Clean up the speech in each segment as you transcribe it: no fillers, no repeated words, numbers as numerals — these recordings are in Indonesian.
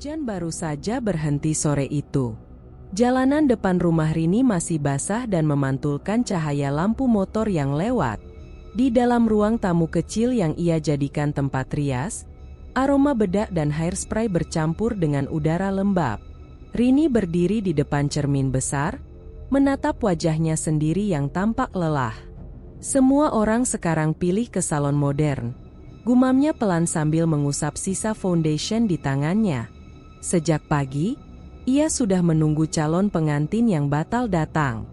Hujan baru saja berhenti sore itu. Jalanan depan rumah Rini masih basah dan memantulkan cahaya lampu motor yang lewat. Di dalam ruang tamu kecil yang ia jadikan tempat rias, aroma bedak dan hairspray bercampur dengan udara lembab. Rini berdiri di depan cermin besar, menatap wajahnya sendiri yang tampak lelah. Semua orang sekarang pilih ke salon modern. Gumamnya pelan sambil mengusap sisa foundation di tangannya. Sejak pagi, ia sudah menunggu calon pengantin yang batal datang.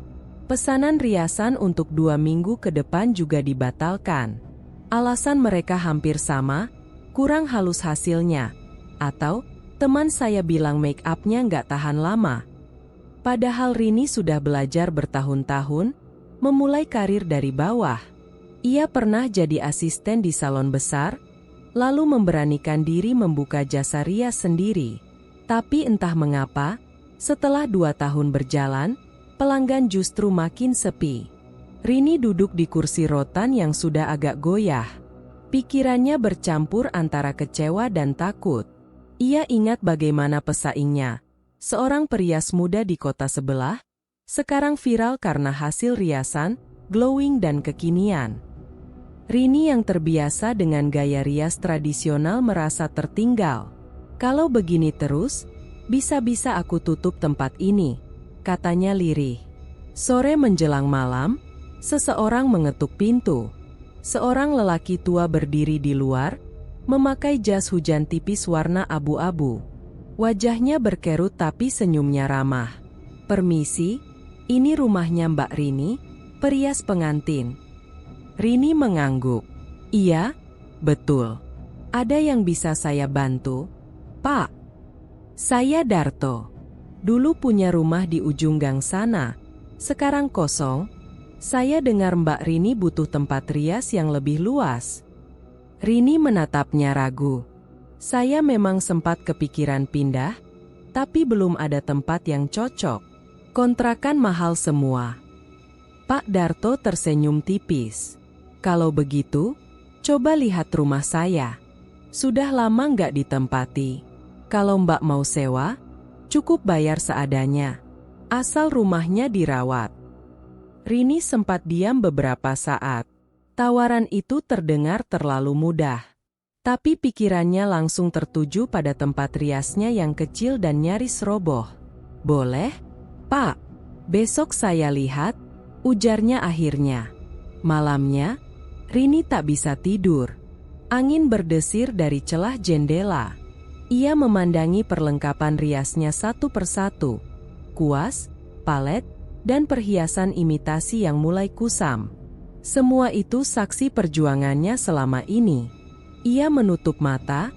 Pesanan riasan untuk 2 minggu ke depan juga dibatalkan. Alasan mereka hampir sama, kurang halus hasilnya. Atau, teman saya bilang make up-nya nggak tahan lama. Padahal Rini sudah belajar bertahun-tahun, memulai karir dari bawah. Ia pernah jadi asisten di salon besar, lalu memberanikan diri membuka jasa rias sendiri. Tapi entah mengapa, setelah 2 tahun berjalan, pelanggan justru makin sepi. Rini duduk di kursi rotan yang sudah agak goyah. Pikirannya bercampur antara kecewa dan takut. Ia ingat bagaimana pesaingnya, seorang perias muda di kota sebelah, sekarang viral karena hasil riasan, glowing dan kekinian. Rini yang terbiasa dengan gaya rias tradisional merasa tertinggal. Kalau begini terus, bisa-bisa aku tutup tempat ini, katanya lirih. Sore menjelang malam, seseorang mengetuk pintu. Seorang lelaki tua berdiri di luar, memakai jas hujan tipis warna abu-abu. Wajahnya berkerut tapi senyumnya ramah. Permisi, ini rumahnya Mbak Rini, perias pengantin. Rini mengangguk. Iya, betul. Ada yang bisa saya bantu? Pak, saya Darto. Dulu punya rumah di ujung gang sana, sekarang kosong. Saya dengar Mbak Rini butuh tempat rias yang lebih luas. Rini menatapnya ragu. Saya memang sempat kepikiran pindah, tapi belum ada tempat yang cocok. Kontrakan mahal semua. Pak Darto tersenyum tipis. Kalau begitu, coba lihat rumah saya. Sudah lama nggak ditempati. Kalau Mbak mau sewa, cukup bayar seadanya. Asal rumahnya dirawat. Rini sempat diam beberapa saat. Tawaran itu terdengar terlalu mudah. Tapi pikirannya langsung tertuju pada tempat riasnya yang kecil dan nyaris roboh. Boleh, Pak? Besok saya lihat, ujarnya akhirnya. Malamnya, Rini tak bisa tidur. Angin berdesir dari celah jendela. Ia memandangi perlengkapan riasnya satu persatu. Kuas, palet, dan perhiasan imitasi yang mulai kusam. Semua itu saksi perjuangannya selama ini. Ia menutup mata,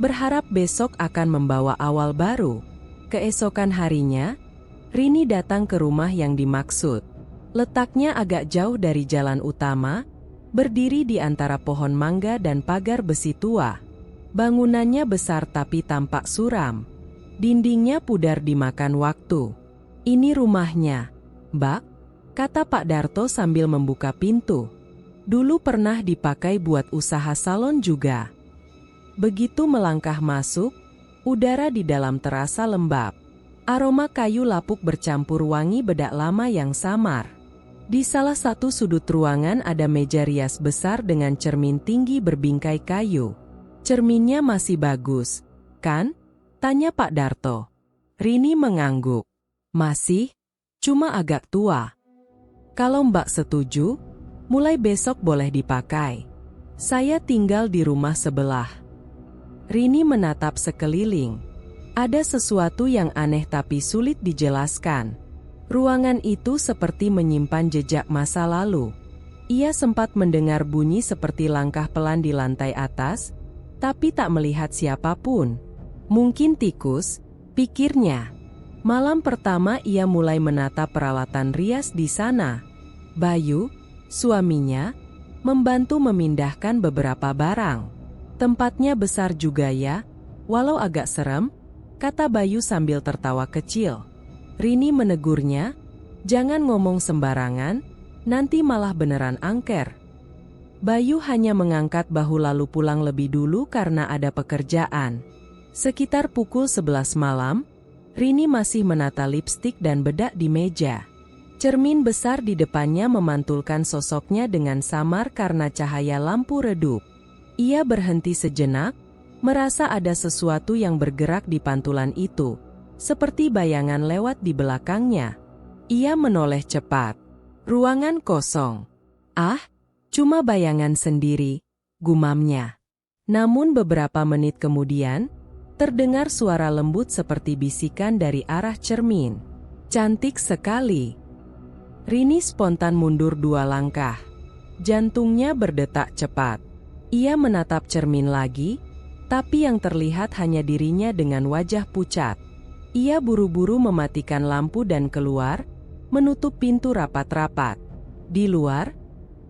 berharap besok akan membawa awal baru. Keesokan harinya, Rini datang ke rumah yang dimaksud. Letaknya agak jauh dari jalan utama, berdiri di antara pohon mangga dan pagar besi tua. Bangunannya besar tapi tampak suram. Dindingnya pudar dimakan waktu. Ini rumahnya, Mbak, kata Pak Darto sambil membuka pintu. Dulu pernah dipakai buat usaha salon juga. Begitu melangkah masuk, udara di dalam terasa lembab. Aroma kayu lapuk bercampur wangi bedak lama yang samar. Di salah satu sudut ruangan ada meja rias besar dengan cermin tinggi berbingkai kayu. Cerminnya masih bagus, kan? Tanya Pak Darto. Rini mengangguk. Masih, cuma agak tua. Kalau Mbak setuju, mulai besok boleh dipakai. Saya tinggal di rumah sebelah. Rini menatap sekeliling. Ada sesuatu yang aneh tapi sulit dijelaskan. Ruangan itu seperti menyimpan jejak masa lalu. Ia sempat mendengar bunyi seperti langkah pelan di lantai atas, tapi tak melihat siapapun. Mungkin tikus, pikirnya. Malam pertama ia mulai menata peralatan rias di sana. Bayu, suaminya, membantu memindahkan beberapa barang. Tempatnya besar juga ya, walau agak serem, kata Bayu sambil tertawa kecil. Rini menegurnya, jangan ngomong sembarangan, nanti malah beneran angker. Bayu hanya mengangkat bahu lalu pulang lebih dulu karena ada pekerjaan. Sekitar pukul 11 malam, Rini masih menata lipstik dan bedak di meja. Cermin besar di depannya memantulkan sosoknya dengan samar karena cahaya lampu redup. Ia berhenti sejenak, merasa ada sesuatu yang bergerak di pantulan itu, seperti bayangan lewat di belakangnya. Ia menoleh cepat. Ruangan kosong. "Ah, cuma bayangan sendiri," gumamnya. Namun beberapa menit kemudian, terdengar suara lembut seperti bisikan dari arah cermin. "Cantik sekali." Rini spontan mundur 2 langkah. Jantungnya berdetak cepat. Ia menatap cermin lagi, tapi yang terlihat hanya dirinya dengan wajah pucat. Ia buru-buru mematikan lampu dan keluar, menutup pintu rapat-rapat. Di luar,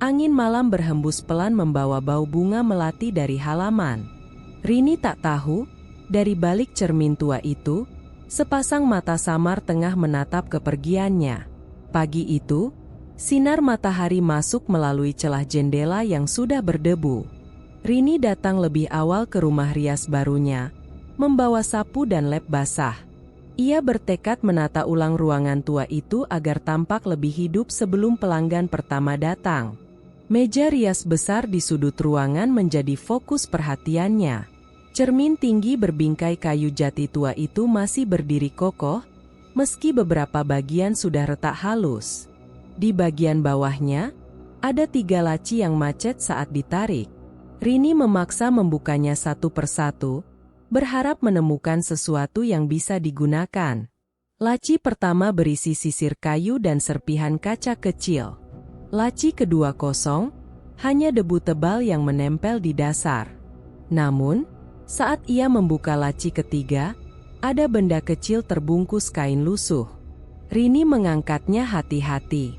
angin malam berhembus pelan membawa bau bunga melati dari halaman. Rini tak tahu, dari balik cermin tua itu, sepasang mata samar tengah menatap kepergiannya. Pagi itu, sinar matahari masuk melalui celah jendela yang sudah berdebu. Rini datang lebih awal ke rumah rias barunya, membawa sapu dan lem basah. Ia bertekad menata ulang ruangan tua itu agar tampak lebih hidup sebelum pelanggan pertama datang. Meja rias besar di sudut ruangan menjadi fokus perhatiannya. Cermin tinggi berbingkai kayu jati tua itu masih berdiri kokoh, meski beberapa bagian sudah retak halus. Di bagian bawahnya, ada 3 laci yang macet saat ditarik. Rini memaksa membukanya satu persatu, berharap menemukan sesuatu yang bisa digunakan. Laci pertama berisi sisir kayu dan serpihan kaca kecil. Laci kedua kosong, hanya debu tebal yang menempel di dasar. Namun, saat ia membuka laci ketiga, ada benda kecil terbungkus kain lusuh. Rini mengangkatnya hati-hati.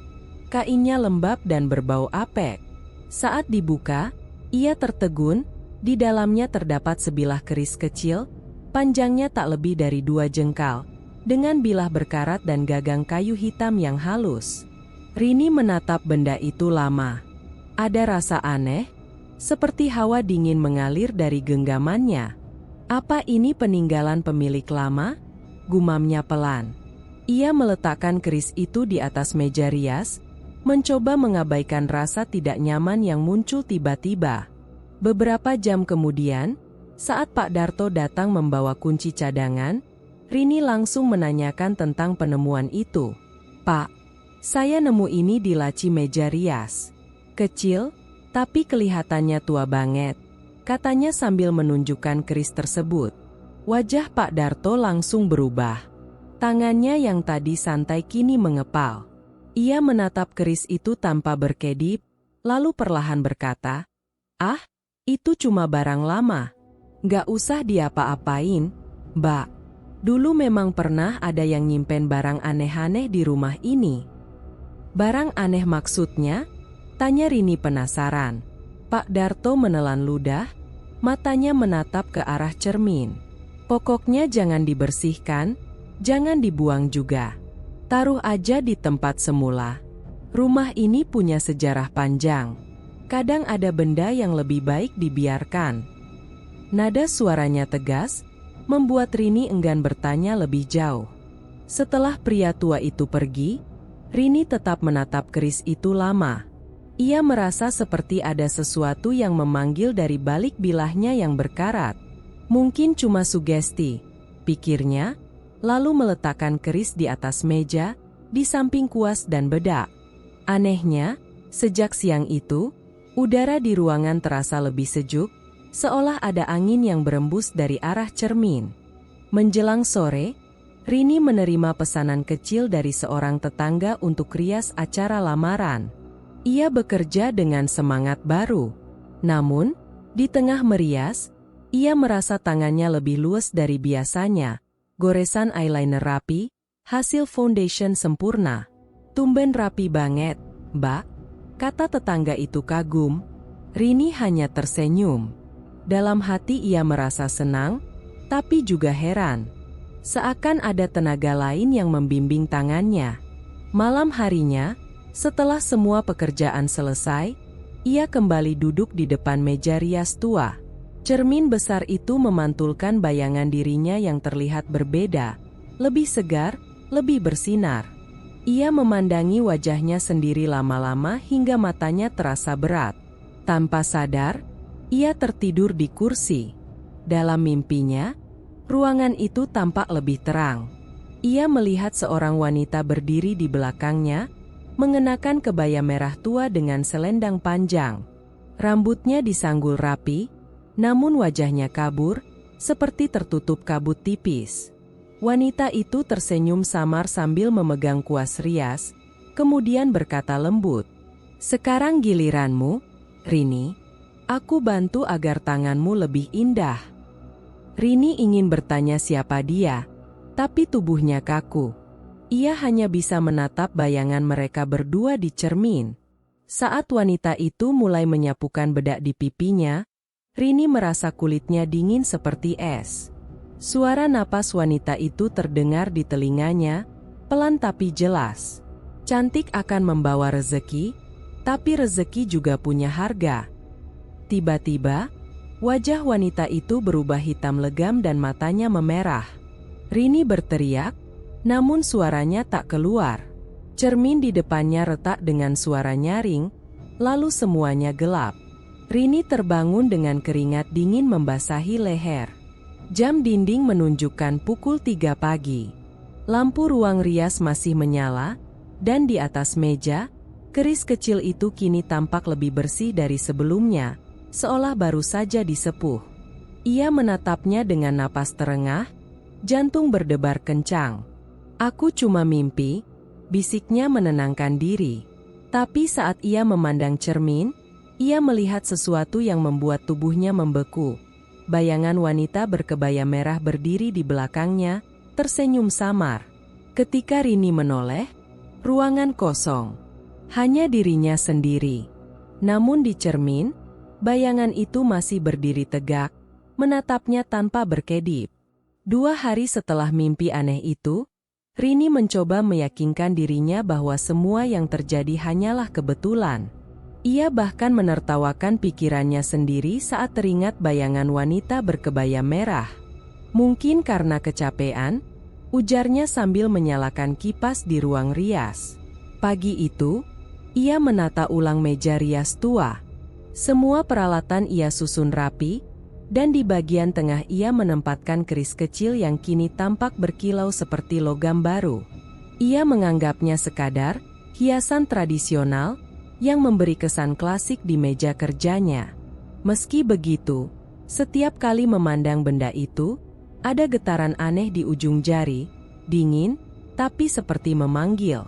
Kainnya lembab dan berbau apek. Saat dibuka, ia tertegun, di dalamnya terdapat sebilah keris kecil, panjangnya tak lebih dari 2 jengkal, dengan bilah berkarat dan gagang kayu hitam yang halus. Rini menatap benda itu lama. Ada rasa aneh, seperti hawa dingin mengalir dari genggamannya. "Apa ini peninggalan pemilik lama?" gumamnya pelan. Ia meletakkan keris itu di atas meja rias, mencoba mengabaikan rasa tidak nyaman yang muncul tiba-tiba. Beberapa jam kemudian, saat Pak Darto datang membawa kunci cadangan, Rini langsung menanyakan tentang penemuan itu. "Pak, saya nemu ini di laci meja rias. Kecil, tapi kelihatannya tua banget," katanya sambil menunjukkan keris tersebut. Wajah Pak Darto langsung berubah. Tangannya yang tadi santai kini mengepal. Ia menatap keris itu tanpa berkedip, lalu perlahan berkata, "Ah, itu cuma barang lama. Nggak usah diapa-apain, Mbak. Dulu memang pernah ada yang nyimpen barang aneh-aneh di rumah ini." "Barang aneh maksudnya?" tanya Rini penasaran. Pak Darto menelan ludah, matanya menatap ke arah cermin. "Pokoknya jangan dibersihkan, jangan dibuang juga. Taruh aja di tempat semula. Rumah ini punya sejarah panjang. Kadang ada benda yang lebih baik dibiarkan." Nada suaranya tegas, membuat Rini enggan bertanya lebih jauh. Setelah pria tua itu pergi, Rini tetap menatap keris itu lama. Ia merasa seperti ada sesuatu yang memanggil dari balik bilahnya yang berkarat. Mungkin cuma sugesti, pikirnya, lalu meletakkan keris di atas meja, di samping kuas dan bedak. Anehnya, sejak siang itu, udara di ruangan terasa lebih sejuk, seolah ada angin yang berembus dari arah cermin. Menjelang sore, Rini menerima pesanan kecil dari seorang tetangga untuk rias acara lamaran. Ia bekerja dengan semangat baru. Namun, di tengah merias, ia merasa tangannya lebih luas dari biasanya. Goresan eyeliner rapi, hasil foundation sempurna. "Tumben rapi banget, Mbak," kata tetangga itu kagum. Rini hanya tersenyum. Dalam hati ia merasa senang, tapi juga heran. Seakan ada tenaga lain yang membimbing tangannya. Malam harinya, setelah semua pekerjaan selesai, ia kembali duduk di depan meja rias tua. Cermin besar itu memantulkan bayangan dirinya yang terlihat berbeda, lebih segar, lebih bersinar. Ia memandangi wajahnya sendiri lama-lama hingga matanya terasa berat. Tanpa sadar, ia tertidur di kursi. Dalam mimpinya, ruangan itu tampak lebih terang. Ia melihat seorang wanita berdiri di belakangnya, mengenakan kebaya merah tua dengan selendang panjang. Rambutnya disanggul rapi, namun wajahnya kabur, seperti tertutup kabut tipis. Wanita itu tersenyum samar sambil memegang kuas rias, kemudian berkata lembut, "Sekarang giliranmu, Rini. Aku bantu agar tanganmu lebih indah." Rini ingin bertanya siapa dia, tapi tubuhnya kaku. Ia hanya bisa menatap bayangan mereka berdua di cermin. Saat wanita itu mulai menyapukan bedak di pipinya, Rini merasa kulitnya dingin seperti es. Suara napas wanita itu terdengar di telinganya, pelan tapi jelas. Cantik akan membawa rezeki, tapi rezeki juga punya harga. Tiba-tiba, wajah wanita itu berubah hitam legam dan matanya memerah. Rini berteriak, namun suaranya tak keluar. Cermin di depannya retak dengan suara nyaring, lalu semuanya gelap. Rini terbangun dengan keringat dingin membasahi leher. Jam dinding menunjukkan pukul 3 pagi. Lampu ruang rias masih menyala, dan di atas meja, keris kecil itu kini tampak lebih bersih dari sebelumnya, seolah baru saja disepuh. Ia menatapnya dengan napas terengah, jantung berdebar kencang. "Aku cuma mimpi," bisiknya menenangkan diri. Tapi saat ia memandang cermin, ia melihat sesuatu yang membuat tubuhnya membeku. Bayangan wanita berkebaya merah berdiri di belakangnya, tersenyum samar. Ketika Rini menoleh, ruangan kosong. Hanya dirinya sendiri. Namun di cermin, bayangan itu masih berdiri tegak, menatapnya tanpa berkedip. 2 hari setelah mimpi aneh itu, Rini mencoba meyakinkan dirinya bahwa semua yang terjadi hanyalah kebetulan. Ia bahkan menertawakan pikirannya sendiri saat teringat bayangan wanita berkebaya merah. "Mungkin karena kecapean," ujarnya sambil menyalakan kipas di ruang rias. Pagi itu, ia menata ulang meja rias tua. Semua peralatan ia susun rapi, dan di bagian tengah ia menempatkan keris kecil yang kini tampak berkilau seperti logam baru. Ia menganggapnya sekadar hiasan tradisional yang memberi kesan klasik di meja kerjanya. Meski begitu, setiap kali memandang benda itu, ada getaran aneh di ujung jari, dingin, tapi seperti memanggil.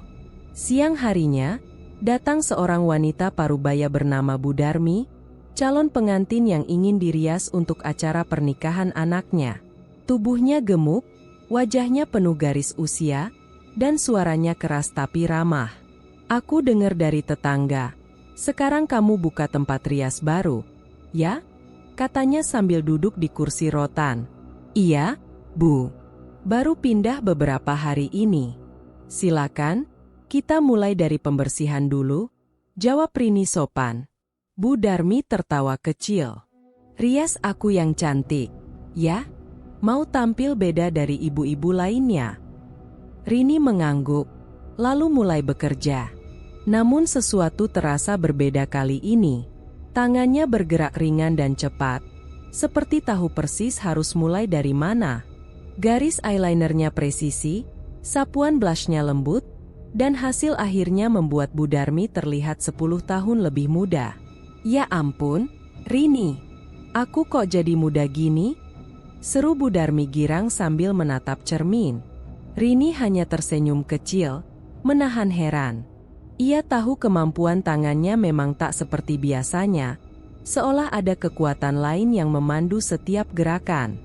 Siang harinya, datang seorang wanita parubaya bernama Budarmi, calon pengantin yang ingin dirias untuk acara pernikahan anaknya. Tubuhnya gemuk, wajahnya penuh garis usia, dan suaranya keras tapi ramah. "Aku dengar dari tetangga, sekarang kamu buka tempat rias baru, ya?" katanya sambil duduk di kursi rotan. "Iya, Bu. Baru pindah beberapa hari ini." "Silakan, kita mulai dari pembersihan dulu," jawab Rini sopan. Bu Darmi tertawa kecil. "Rias aku yang cantik, ya? Mau tampil beda dari ibu-ibu lainnya?" Rini mengangguk, lalu mulai bekerja. Namun sesuatu terasa berbeda kali ini. Tangannya bergerak ringan dan cepat, seperti tahu persis harus mulai dari mana. Garis eyelinernya presisi, sapuan blushnya lembut, dan hasil akhirnya membuat Bu Darmi terlihat 10 tahun lebih muda. "Ya ampun, Rini, aku kok jadi muda gini?" seru Bu Darmi girang sambil menatap cermin. Rini hanya tersenyum kecil, menahan heran. Ia tahu kemampuan tangannya memang tak seperti biasanya, seolah ada kekuatan lain yang memandu setiap gerakan.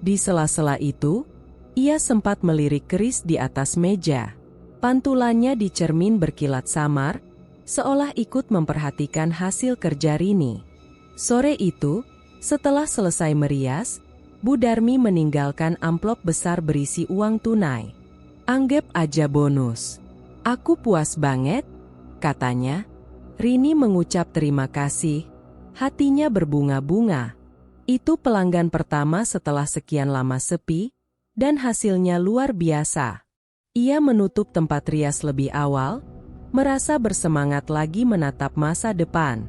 Di sela-sela itu, ia sempat melirik keris di atas meja. Pantulannya di cermin berkilat samar, seolah ikut memperhatikan hasil kerja Rini. Sore itu, setelah selesai merias, Bu Darmi meninggalkan amplop besar berisi uang tunai. "Anggap aja bonus. Aku puas banget," katanya. Rini mengucap terima kasih, hatinya berbunga-bunga. Itu pelanggan pertama setelah sekian lama sepi, dan hasilnya luar biasa. Ia menutup tempat rias lebih awal, merasa bersemangat lagi menatap masa depan.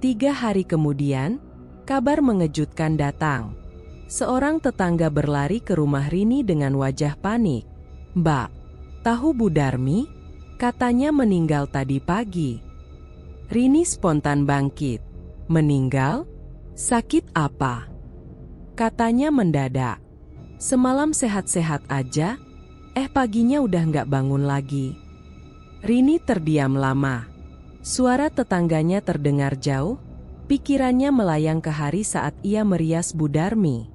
3 hari kemudian, kabar mengejutkan datang. Seorang tetangga berlari ke rumah Rini dengan wajah panik. "Mbak, tahu Bu Darmi? Katanya meninggal tadi pagi." Rini spontan bangkit. "Meninggal? Sakit apa?" Katanya mendadak. "Semalam sehat-sehat aja, paginya udah nggak bangun lagi." Rini terdiam lama. Suara tetangganya terdengar jauh, pikirannya melayang ke hari saat ia merias Bu Darmi.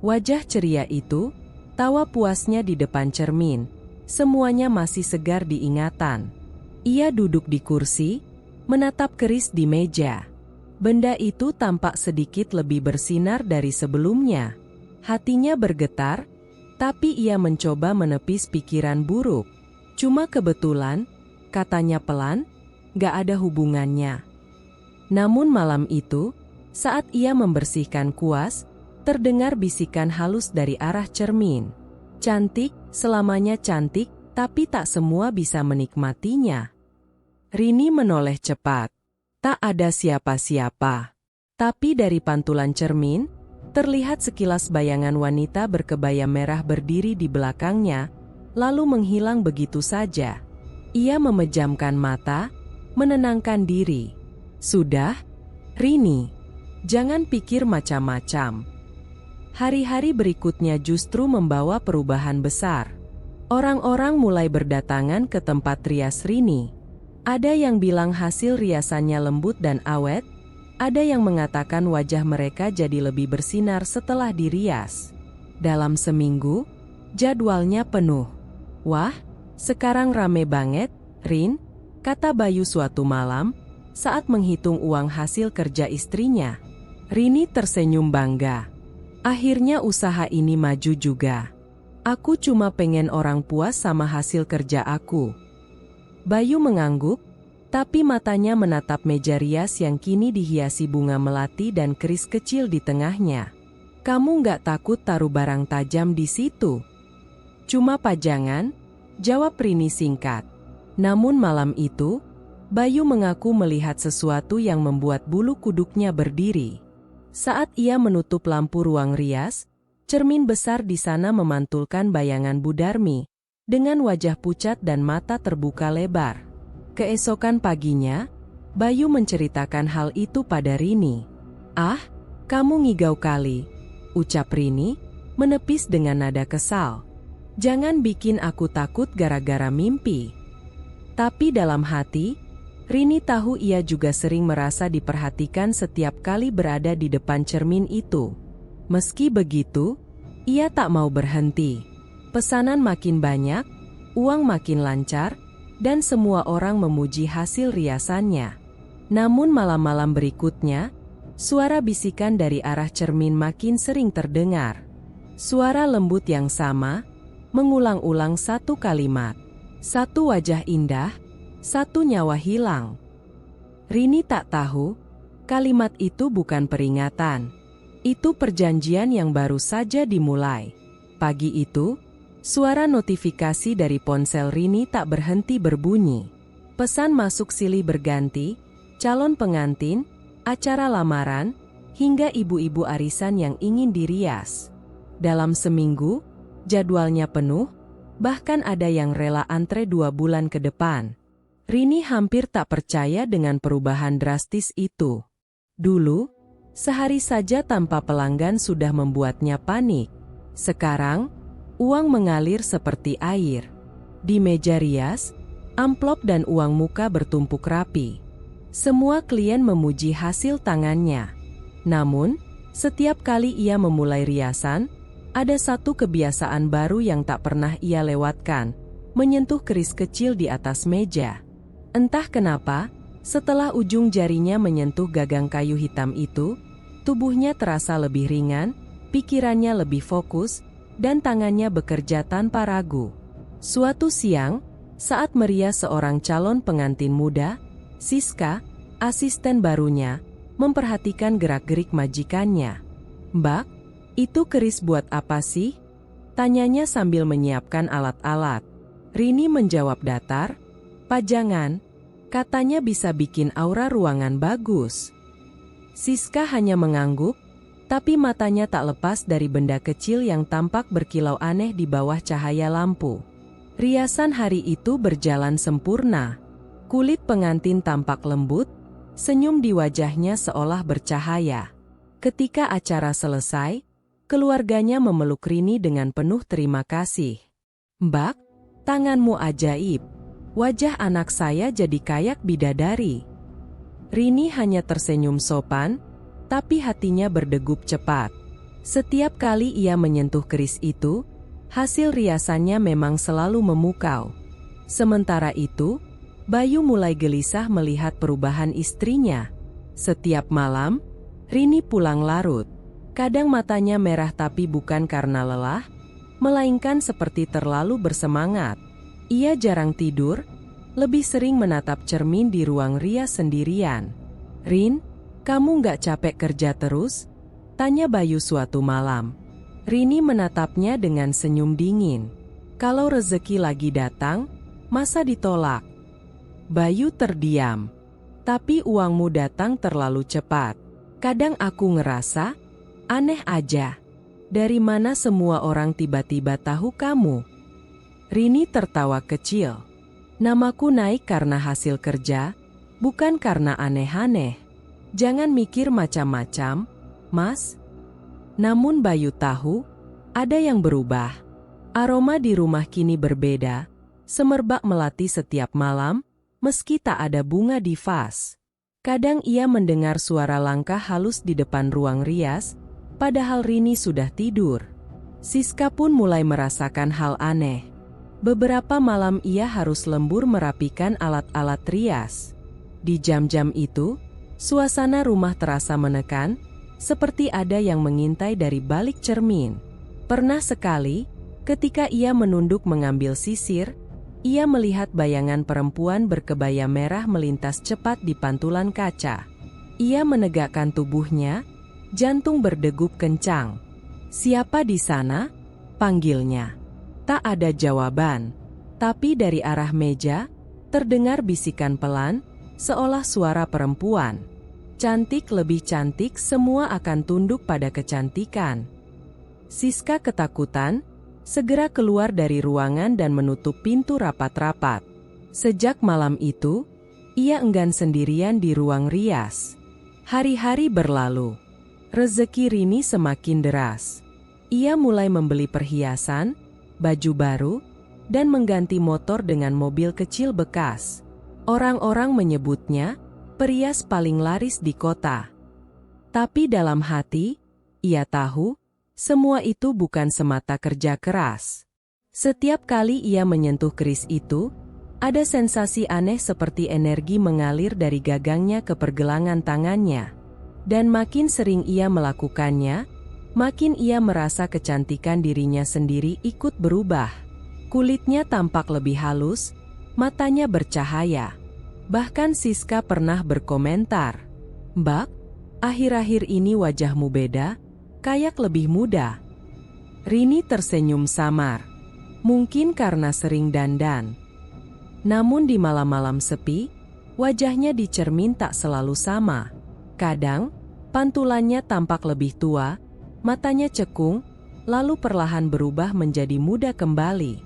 Wajah ceria itu, tawa puasnya di depan cermin, semuanya masih segar di ingatan. Ia duduk di kursi, menatap keris di meja. Benda itu tampak sedikit lebih bersinar dari sebelumnya. Hatinya bergetar, tapi ia mencoba menepis pikiran buruk. "Cuma kebetulan," katanya pelan, "gak ada hubungannya." Namun malam itu, saat ia membersihkan kuas, terdengar bisikan halus dari arah cermin. "Cantik, selamanya cantik, tapi tak semua bisa menikmatinya." Rini menoleh cepat. Tak ada siapa-siapa. Tapi dari pantulan cermin, terlihat sekilas bayangan wanita berkebaya merah berdiri di belakangnya, lalu menghilang begitu saja. Ia memejamkan mata, menenangkan diri. "Sudah, Rini, jangan pikir macam-macam." Hari-hari berikutnya justru membawa perubahan besar. Orang-orang mulai berdatangan ke tempat rias Rini. Ada yang bilang hasil riasannya lembut dan awet, ada yang mengatakan wajah mereka jadi lebih bersinar setelah dirias. Dalam seminggu, jadwalnya penuh. "Wah, sekarang rame banget, Rin," kata Bayu suatu malam, saat menghitung uang hasil kerja istrinya. Rini tersenyum bangga. "Akhirnya usaha ini maju juga. Aku cuma pengen orang puas sama hasil kerja aku." Bayu mengangguk, tapi matanya menatap meja rias yang kini dihiasi bunga melati dan keris kecil di tengahnya. "Kamu nggak takut taruh barang tajam di situ?" "Cuma pajangan," jawab Rini singkat. Namun malam itu, Bayu mengaku melihat sesuatu yang membuat bulu kuduknya berdiri. Saat ia menutup lampu ruang rias, cermin besar di sana memantulkan bayangan Bu Darmi, dengan wajah pucat dan mata terbuka lebar. Keesokan paginya, Bayu menceritakan hal itu pada Rini. "Ah, kamu ngigau kali," ucap Rini, menepis dengan nada kesal. "Jangan bikin aku takut gara-gara mimpi." Tapi dalam hati, Rini tahu ia juga sering merasa diperhatikan setiap kali berada di depan cermin itu. Meski begitu, ia tak mau berhenti. Pesanan makin banyak, uang makin lancar, dan semua orang memuji hasil riasannya. Namun malam-malam berikutnya, suara bisikan dari arah cermin makin sering terdengar. Suara lembut yang sama, mengulang-ulang satu kalimat. "Satu wajah indah, satu nyawa hilang." Rini tak tahu, kalimat itu bukan peringatan. Itu perjanjian yang baru saja dimulai. Pagi itu, suara notifikasi dari ponsel Rini tak berhenti berbunyi. Pesan masuk silih berganti, calon pengantin, acara lamaran, hingga ibu-ibu arisan yang ingin dirias. Dalam seminggu, jadwalnya penuh, bahkan ada yang rela antre 2 bulan ke depan. Rini hampir tak percaya dengan perubahan drastis itu. Dulu, sehari saja tanpa pelanggan sudah membuatnya panik. Sekarang, uang mengalir seperti air. Di meja rias, amplop dan uang muka bertumpuk rapi. Semua klien memuji hasil tangannya. Namun, setiap kali ia memulai riasan, ada satu kebiasaan baru yang tak pernah ia lewatkan, menyentuh keris kecil di atas meja. Entah kenapa, setelah ujung jarinya menyentuh gagang kayu hitam itu, tubuhnya terasa lebih ringan, pikirannya lebih fokus, dan tangannya bekerja tanpa ragu. Suatu siang, saat merias seorang calon pengantin muda, Siska, asisten barunya, memperhatikan gerak-gerik majikannya. "Mbak, itu keris buat apa sih?" tanyanya sambil menyiapkan alat-alat. Rini menjawab datar, "Pajangan, katanya bisa bikin aura ruangan bagus." Siska hanya mengangguk, tapi matanya tak lepas dari benda kecil yang tampak berkilau aneh di bawah cahaya lampu. Riasan hari itu berjalan sempurna. Kulit pengantin tampak lembut, senyum di wajahnya seolah bercahaya. Ketika acara selesai, keluarganya memeluk Rini dengan penuh terima kasih. "Mbak, tanganmu ajaib. Wajah anak saya jadi kayak bidadari." Rini hanya tersenyum sopan, tapi hatinya berdegup cepat. Setiap kali ia menyentuh keris itu, hasil riasannya memang selalu memukau. Sementara itu, Bayu mulai gelisah melihat perubahan istrinya. Setiap malam, Rini pulang larut. Kadang matanya merah tapi bukan karena lelah, melainkan seperti terlalu bersemangat. Ia jarang tidur, lebih sering menatap cermin di ruang rias sendirian. "Rin, kamu nggak capek kerja terus?" tanya Bayu suatu malam. Rini menatapnya dengan senyum dingin. "Kalau rezeki lagi datang, masa ditolak?" Bayu terdiam. "Tapi uangmu datang terlalu cepat. Kadang aku ngerasa aneh aja. Dari mana semua orang tiba-tiba tahu kamu?" Rini tertawa kecil. "Namaku naik karena hasil kerja, bukan karena aneh-aneh. Jangan mikir macam-macam, Mas." Namun Bayu tahu, ada yang berubah. Aroma di rumah kini berbeda, semerbak melati setiap malam, meski tak ada bunga di vas. Kadang ia mendengar suara langkah halus di depan ruang rias, padahal Rini sudah tidur. Siska pun mulai merasakan hal aneh. Beberapa malam ia harus lembur merapikan alat-alat rias. Di jam-jam itu, suasana rumah terasa menekan, seperti ada yang mengintai dari balik cermin. Pernah sekali, ketika ia menunduk mengambil sisir, ia melihat bayangan perempuan berkebaya merah melintas cepat di pantulan kaca. Ia menegakkan tubuhnya, jantung berdegup kencang. "Siapa di sana?" panggilnya. Tak ada jawaban, tapi dari arah meja, terdengar bisikan pelan, seolah suara perempuan. "Cantik lebih cantik, semua akan tunduk pada kecantikan." Siska ketakutan, segera keluar dari ruangan dan menutup pintu rapat-rapat. Sejak malam itu, ia enggan sendirian di ruang rias. Hari-hari berlalu. Rezeki Rini semakin deras. Ia mulai membeli perhiasan, baju baru, dan mengganti motor dengan mobil kecil bekas. Orang-orang menyebutnya perias paling laris di kota. Tapi dalam hati, ia tahu, semua itu bukan semata kerja keras. Setiap kali ia menyentuh keris itu, ada sensasi aneh seperti energi mengalir dari gagangnya ke pergelangan tangannya. Dan makin sering ia melakukannya, makin ia merasa kecantikan dirinya sendiri ikut berubah. Kulitnya tampak lebih halus, matanya bercahaya. Bahkan Siska pernah berkomentar, "Mbak, akhir-akhir ini wajahmu beda, kayak lebih muda." Rini tersenyum samar. Mungkin karena sering dandan. Namun di malam-malam sepi, wajahnya di cermin tak selalu sama. Kadang, pantulannya tampak lebih tua, matanya cekung, lalu perlahan berubah menjadi muda kembali.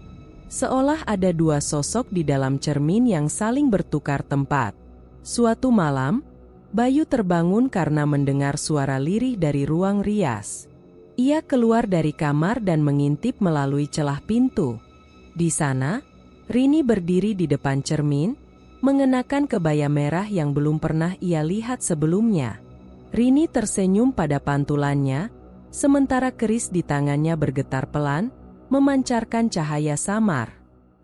Seolah ada dua sosok di dalam cermin yang saling bertukar tempat. Suatu malam, Bayu terbangun karena mendengar suara lirih dari ruang rias. Ia keluar dari kamar dan mengintip melalui celah pintu. Di sana, Rini berdiri di depan cermin, mengenakan kebaya merah yang belum pernah ia lihat sebelumnya. Rini tersenyum pada pantulannya, sementara keris di tangannya bergetar pelan, memancarkan cahaya samar.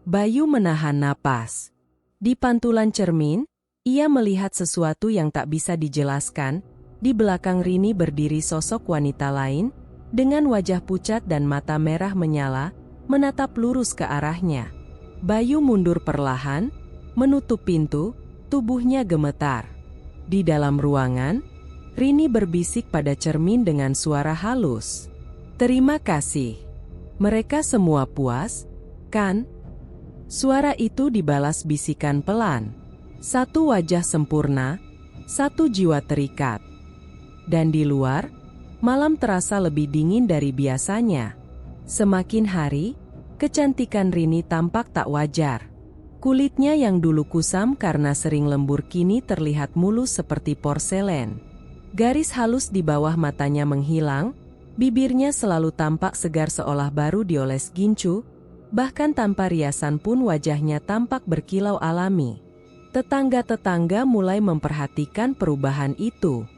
Bayu menahan napas. Di pantulan cermin, ia melihat sesuatu yang tak bisa dijelaskan. Di belakang Rini berdiri sosok wanita lain, dengan wajah pucat dan mata merah menyala, menatap lurus ke arahnya. Bayu mundur perlahan, menutup pintu, tubuhnya gemetar. Di dalam ruangan, Rini berbisik pada cermin dengan suara halus. Terima kasih. Mereka semua puas, kan? Suara itu dibalas bisikan pelan. Satu wajah sempurna, satu jiwa terikat. Dan di luar, malam terasa lebih dingin dari biasanya. Semakin hari, kecantikan Rini tampak tak wajar. Kulitnya yang dulu kusam karena sering lembur kini terlihat mulus seperti porselen. Garis halus di bawah matanya menghilang, bibirnya selalu tampak segar seolah baru dioles gincu, bahkan tanpa riasan pun wajahnya tampak berkilau alami. Tetangga-tetangga mulai memperhatikan perubahan itu.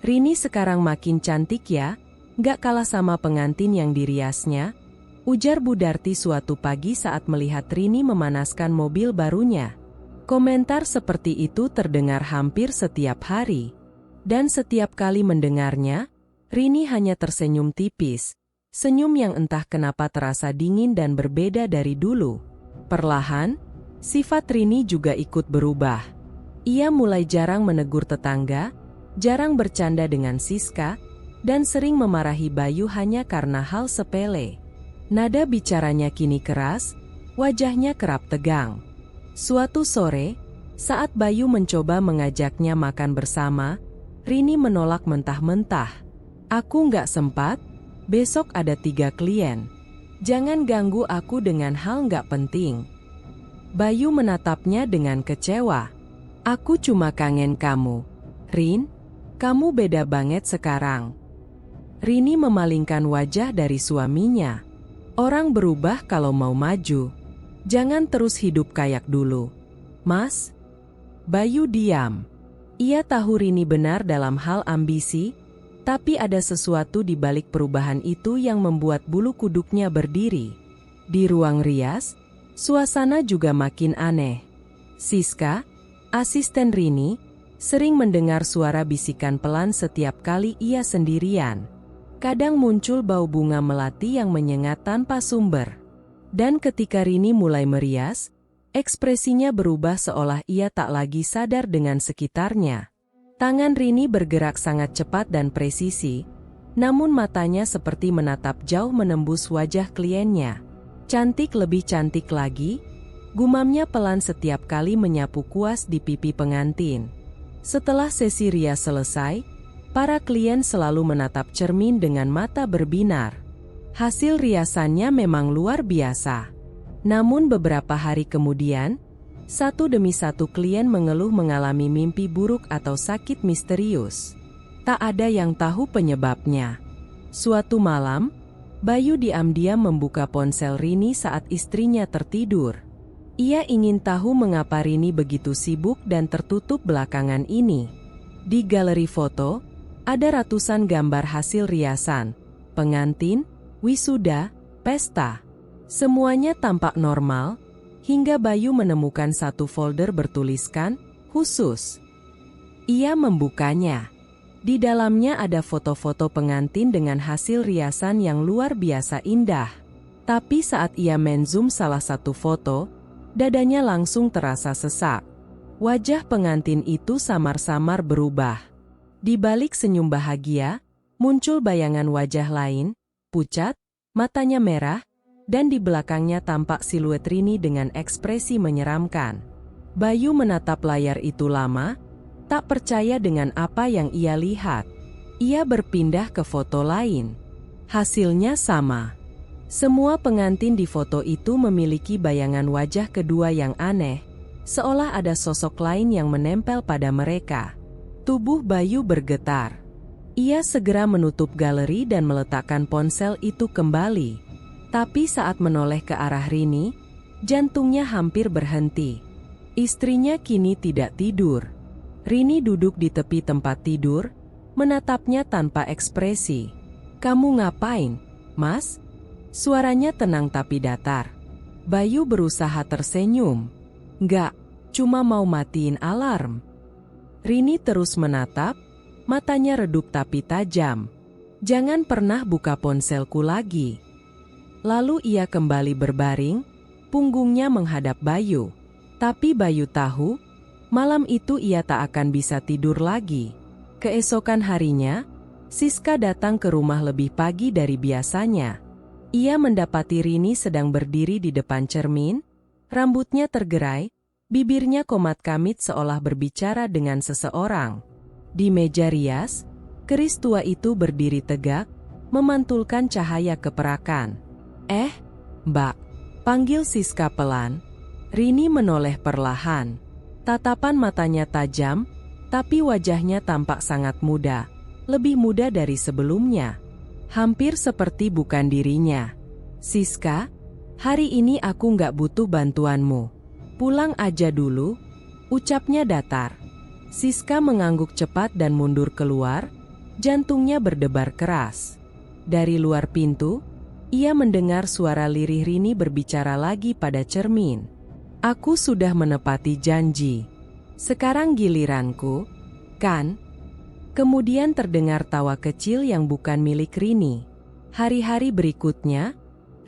Rini sekarang makin cantik ya, gak kalah sama pengantin yang diriasnya, ujar Budarti suatu pagi saat melihat Rini memanaskan mobil barunya. Komentar seperti itu terdengar hampir setiap hari. Dan setiap kali mendengarnya, Rini hanya tersenyum tipis, senyum yang entah kenapa terasa dingin dan berbeda dari dulu. Perlahan, sifat Rini juga ikut berubah. Ia mulai jarang menegur tetangga, jarang bercanda dengan Siska, dan sering memarahi Bayu hanya karena hal sepele. Nada bicaranya kini keras, wajahnya kerap tegang. Suatu sore, saat Bayu mencoba mengajaknya makan bersama, Rini menolak mentah-mentah. Aku nggak sempat, besok ada 3 klien. Jangan ganggu aku dengan hal nggak penting. Bayu menatapnya dengan kecewa. Aku cuma kangen kamu. Rin, kamu beda banget sekarang. Rini memalingkan wajah dari suaminya. Orang berubah kalau mau maju. Jangan terus hidup kayak dulu. Mas? Bayu diam. Ia tahu Rini benar dalam hal ambisi, tapi ada sesuatu di balik perubahan itu yang membuat bulu kuduknya berdiri. Di ruang rias, suasana juga makin aneh. Siska, asisten Rini, sering mendengar suara bisikan pelan setiap kali ia sendirian. Kadang muncul bau bunga melati yang menyengat tanpa sumber. Dan ketika Rini mulai merias, ekspresinya berubah seolah ia tak lagi sadar dengan sekitarnya. Tangan Rini bergerak sangat cepat dan presisi, namun matanya seperti menatap jauh menembus wajah kliennya. Cantik lebih cantik lagi, gumamnya pelan setiap kali menyapu kuas di pipi pengantin. Setelah sesi rias selesai, para klien selalu menatap cermin dengan mata berbinar. Hasil riasannya memang luar biasa. Namun beberapa hari kemudian, satu demi satu klien mengeluh mengalami mimpi buruk atau sakit misterius. Tak ada yang tahu penyebabnya. Suatu malam, Bayu diam-diam membuka ponsel Rini saat istrinya tertidur. Ia ingin tahu mengapa Rini begitu sibuk dan tertutup belakangan ini. Di galeri foto, ada ratusan gambar hasil riasan, pengantin, wisuda, pesta. Semuanya tampak normal, hingga Bayu menemukan satu folder bertuliskan, khusus. Ia membukanya. Di dalamnya ada foto-foto pengantin dengan hasil riasan yang luar biasa indah. Tapi saat ia menzoom salah satu foto, dadanya langsung terasa sesak. Wajah pengantin itu samar-samar berubah. Di balik senyum bahagia, muncul bayangan wajah lain, pucat, matanya merah, dan di belakangnya tampak siluet Rini dengan ekspresi menyeramkan. Bayu menatap layar itu lama, tak percaya dengan apa yang ia lihat. Ia berpindah ke foto lain. Hasilnya sama. Semua pengantin di foto itu memiliki bayangan wajah kedua yang aneh, seolah ada sosok lain yang menempel pada mereka. Tubuh Bayu bergetar. Ia segera menutup galeri dan meletakkan ponsel itu kembali. Tapi saat menoleh ke arah Rini, jantungnya hampir berhenti. Istrinya kini tidak tidur. Rini duduk di tepi tempat tidur, menatapnya tanpa ekspresi. "Kamu ngapain, Mas?" Suaranya tenang tapi datar. Bayu berusaha tersenyum. "Nggak, cuma mau matiin alarm." Rini terus menatap, matanya redup tapi tajam. "Jangan pernah buka ponselku lagi." Lalu ia kembali berbaring, punggungnya menghadap Bayu. Tapi Bayu tahu, malam itu ia tak akan bisa tidur lagi. Keesokan harinya, Siska datang ke rumah lebih pagi dari biasanya. Ia mendapati Rini sedang berdiri di depan cermin, rambutnya tergerai, bibirnya komat-kamit seolah berbicara dengan seseorang. Di meja rias, keris tua itu berdiri tegak, memantulkan cahaya keperakan. Mbak, panggil Siska pelan. Rini menoleh perlahan. Tatapan matanya tajam, tapi wajahnya tampak sangat muda, lebih muda dari sebelumnya. Hampir seperti bukan dirinya. Siska, hari ini aku nggak butuh bantuanmu. Pulang aja dulu, ucapnya datar. Siska mengangguk cepat dan mundur keluar, jantungnya berdebar keras. Dari luar pintu, ia mendengar suara lirih Rini berbicara lagi pada cermin. Aku sudah menepati janji. Sekarang giliranku, kan? Kemudian terdengar tawa kecil yang bukan milik Rini. Hari-hari berikutnya,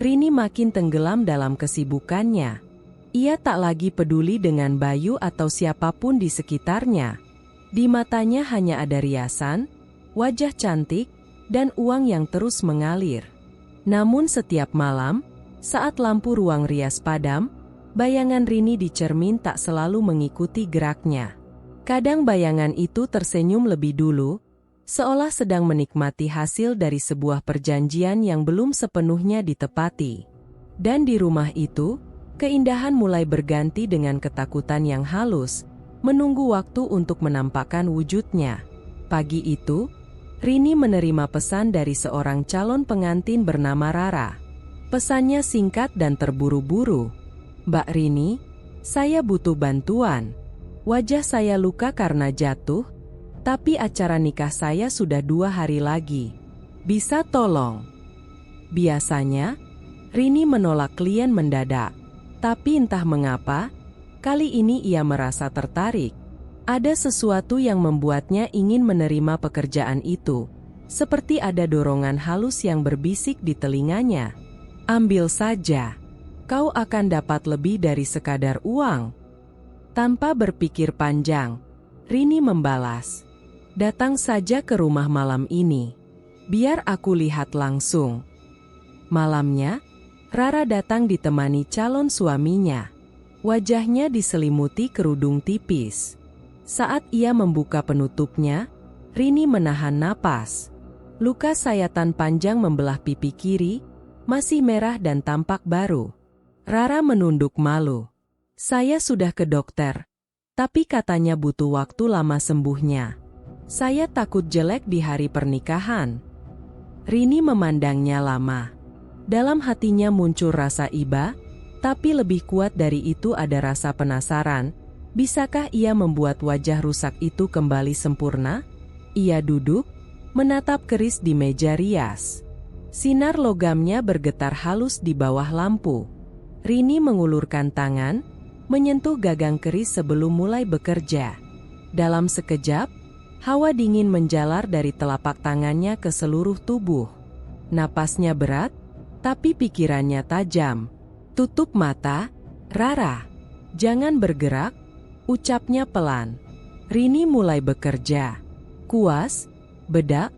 Rini makin tenggelam dalam kesibukannya. Ia tak lagi peduli dengan Bayu atau siapapun di sekitarnya. Di matanya hanya ada riasan, wajah cantik, dan uang yang terus mengalir. Namun setiap malam, saat lampu ruang rias padam, bayangan Rini di cermin tak selalu mengikuti geraknya. Kadang bayangan itu tersenyum lebih dulu, seolah sedang menikmati hasil dari sebuah perjanjian yang belum sepenuhnya ditepati. Dan di rumah itu, keindahan mulai berganti dengan ketakutan yang halus, menunggu waktu untuk menampakkan wujudnya. Pagi itu, Rini menerima pesan dari seorang calon pengantin bernama Rara. Pesannya singkat dan terburu-buru. Mbak Rini, saya butuh bantuan. Wajah saya luka karena jatuh, tapi acara nikah saya sudah 2 hari lagi. Bisa tolong? Biasanya, Rini menolak klien mendadak. Tapi entah mengapa, kali ini ia merasa tertarik. Ada sesuatu yang membuatnya ingin menerima pekerjaan itu, seperti ada dorongan halus yang berbisik di telinganya. Ambil saja. Kau akan dapat lebih dari sekadar uang. Tanpa berpikir panjang, Rini membalas. Datang saja ke rumah malam ini. Biar aku lihat langsung. Malamnya, Rara datang ditemani calon suaminya. Wajahnya diselimuti kerudung tipis. Saat ia membuka penutupnya, Rini menahan napas. Luka sayatan panjang membelah pipi kiri, masih merah dan tampak baru. Rara menunduk malu. Saya sudah ke dokter, tapi katanya butuh waktu lama sembuhnya. Saya takut jelek di hari pernikahan. Rini memandangnya lama. Dalam hatinya muncul rasa iba, tapi lebih kuat dari itu ada rasa penasaran. Bisakah ia membuat wajah rusak itu kembali sempurna? Ia duduk, menatap keris di meja rias. Sinar logamnya bergetar halus di bawah lampu. Rini mengulurkan tangan, menyentuh gagang keris sebelum mulai bekerja. Dalam sekejap, hawa dingin menjalar dari telapak tangannya ke seluruh tubuh. Napasnya berat, tapi pikirannya tajam. Tutup mata, Rara. Jangan bergerak, ucapnya pelan. Rini mulai bekerja. Kuas, bedak,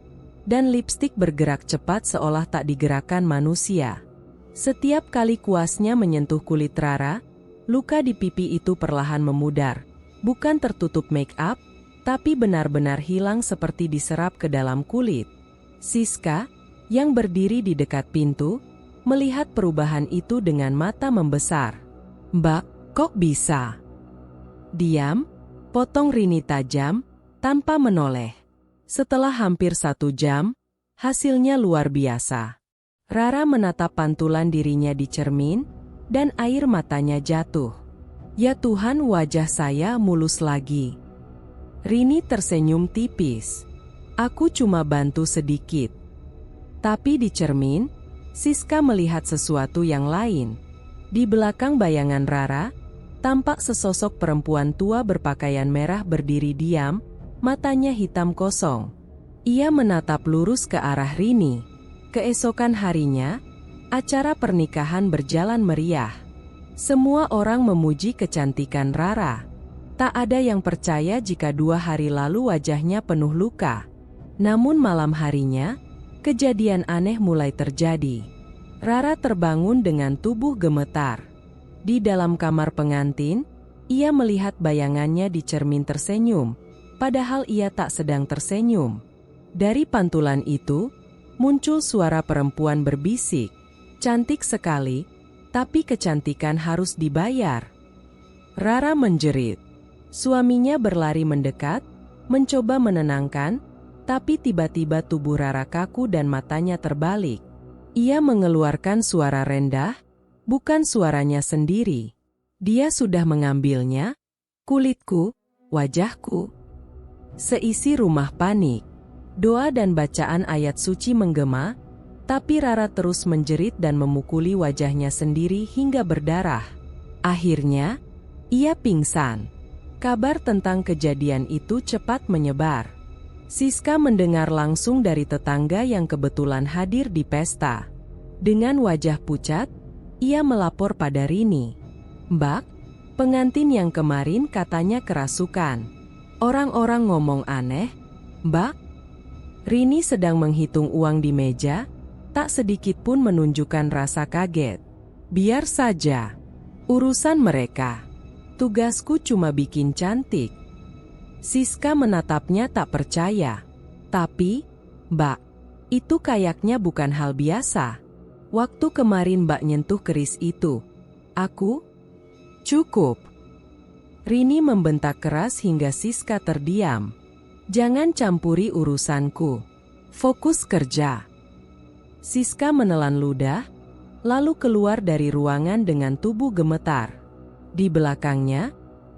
dan lipstik bergerak cepat seolah tak digerakkan manusia. Setiap kali kuasnya menyentuh kulit Rara, luka di pipi itu perlahan memudar. Bukan tertutup make up, tapi benar-benar hilang seperti diserap ke dalam kulit. Siska, yang berdiri di dekat pintu, melihat perubahan itu dengan mata membesar. Mbak, kok bisa? Diam, potong Rini tajam, tanpa menoleh. Setelah hampir 1 jam, hasilnya luar biasa. Rara menatap pantulan dirinya di cermin, dan air matanya jatuh. Ya Tuhan, wajah saya mulus lagi. Rini tersenyum tipis. Aku cuma bantu sedikit. Tapi di cermin, Siska melihat sesuatu yang lain. Di belakang bayangan Rara, tampak sesosok perempuan tua berpakaian merah berdiri diam, matanya hitam kosong. Ia menatap lurus ke arah Rini. Keesokan harinya, acara pernikahan berjalan meriah. Semua orang memuji kecantikan Rara. Tak ada yang percaya jika 2 hari lalu wajahnya penuh luka. Namun malam harinya, kejadian aneh mulai terjadi. Rara terbangun dengan tubuh gemetar. Di dalam kamar pengantin, ia melihat bayangannya di cermin tersenyum, padahal ia tak sedang tersenyum. Dari pantulan itu, muncul suara perempuan berbisik, "Cantik sekali, tapi kecantikan harus dibayar." Rara menjerit. Suaminya berlari mendekat, mencoba menenangkan, tapi tiba-tiba tubuh Rara kaku dan matanya terbalik. Ia mengeluarkan suara rendah, bukan suaranya sendiri. Dia sudah mengambilnya, kulitku, wajahku. Seisi rumah panik. Doa dan bacaan ayat suci menggema, tapi Rara terus menjerit dan memukuli wajahnya sendiri hingga berdarah. Akhirnya, ia pingsan. Kabar tentang kejadian itu cepat menyebar. Siska mendengar langsung dari tetangga yang kebetulan hadir di pesta. Dengan wajah pucat, ia melapor pada Rini. "Mbak, pengantin yang kemarin katanya kerasukan. Orang-orang ngomong aneh." "Mbak?" Rini sedang menghitung uang di meja, tak sedikit pun menunjukkan rasa kaget. "Biar saja. Urusan mereka. Tugasku cuma bikin cantik." Siska menatapnya tak percaya. "Tapi, Mbak, itu kayaknya bukan hal biasa. Waktu kemarin Mbak nyentuh keris itu. Aku?" "Cukup." Rini membentak keras hingga Siska terdiam. "Jangan campuri urusanku. Fokus kerja." Siska menelan ludah, lalu keluar dari ruangan dengan tubuh gemetar. Di belakangnya,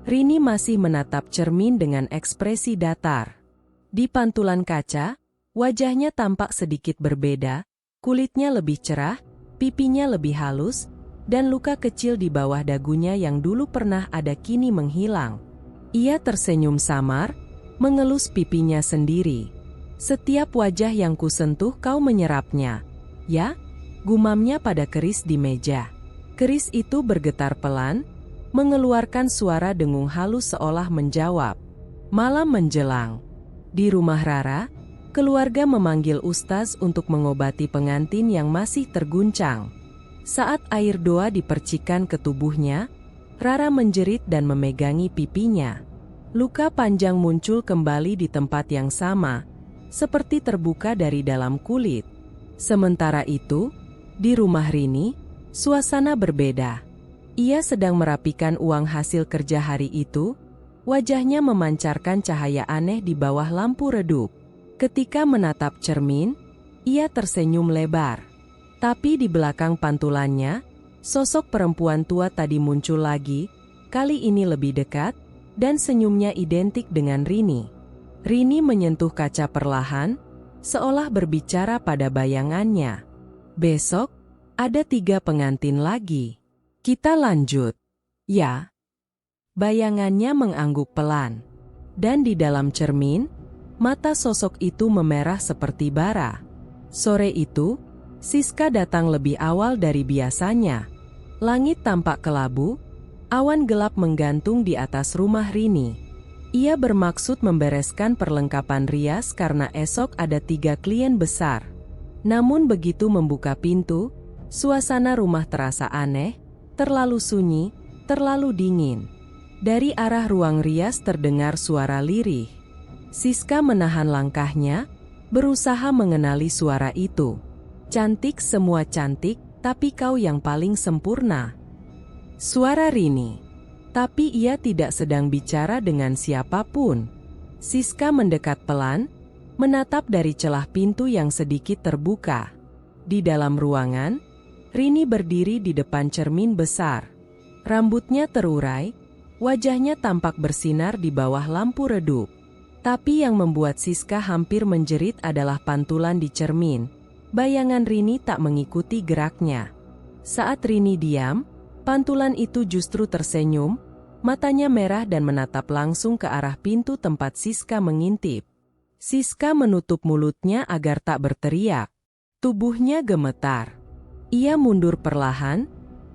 Rini masih menatap cermin dengan ekspresi datar. Di pantulan kaca, wajahnya tampak sedikit berbeda, kulitnya lebih cerah, pipinya lebih halus, dan luka kecil di bawah dagunya yang dulu pernah ada kini menghilang. Ia tersenyum samar, mengelus pipinya sendiri. "Setiap wajah yang kusentuh kau menyerapnya, ya?" gumamnya pada keris di meja. Keris itu bergetar pelan, mengeluarkan suara dengung halus seolah menjawab. Malam menjelang. Di rumah Rara, keluarga memanggil ustaz untuk mengobati pengantin yang masih terguncang. Saat air doa dipercikan ke tubuhnya, Rara menjerit dan memegangi pipinya. Luka panjang muncul kembali di tempat yang sama, seperti terbuka dari dalam kulit. Sementara itu, di rumah Rini, suasana berbeda. Ia sedang merapikan uang hasil kerja hari itu, wajahnya memancarkan cahaya aneh di bawah lampu redup. Ketika menatap cermin, ia tersenyum lebar. Tapi di belakang pantulannya, sosok perempuan tua tadi muncul lagi, kali ini lebih dekat, dan senyumnya identik dengan Rini. Rini menyentuh kaca perlahan, seolah berbicara pada bayangannya. "Besok, ada 3 pengantin lagi. Kita lanjut." "Ya." Bayangannya mengangguk pelan. Dan di dalam cermin, mata sosok itu memerah seperti bara. Sore itu, Siska datang lebih awal dari biasanya. Langit tampak kelabu, awan gelap menggantung di atas rumah Rini. Ia bermaksud membereskan perlengkapan rias karena esok ada 3 klien besar. Namun begitu membuka pintu, suasana rumah terasa aneh, terlalu sunyi, terlalu dingin. Dari arah ruang rias terdengar suara lirih. Siska menahan langkahnya, berusaha mengenali suara itu. "Cantik, semua cantik, tapi kau yang paling sempurna." Suara Rini. Tapi ia tidak sedang bicara dengan siapapun. Siska mendekat pelan, menatap dari celah pintu yang sedikit terbuka. Di dalam ruangan, Rini berdiri di depan cermin besar. Rambutnya terurai, wajahnya tampak bersinar di bawah lampu redup. Tapi yang membuat Siska hampir menjerit adalah pantulan di cermin. Bayangan Rini tak mengikuti geraknya. Saat Rini diam, pantulan itu justru tersenyum, matanya merah dan menatap langsung ke arah pintu tempat Siska mengintip. Siska menutup mulutnya agar tak berteriak. Tubuhnya gemetar. Ia mundur perlahan,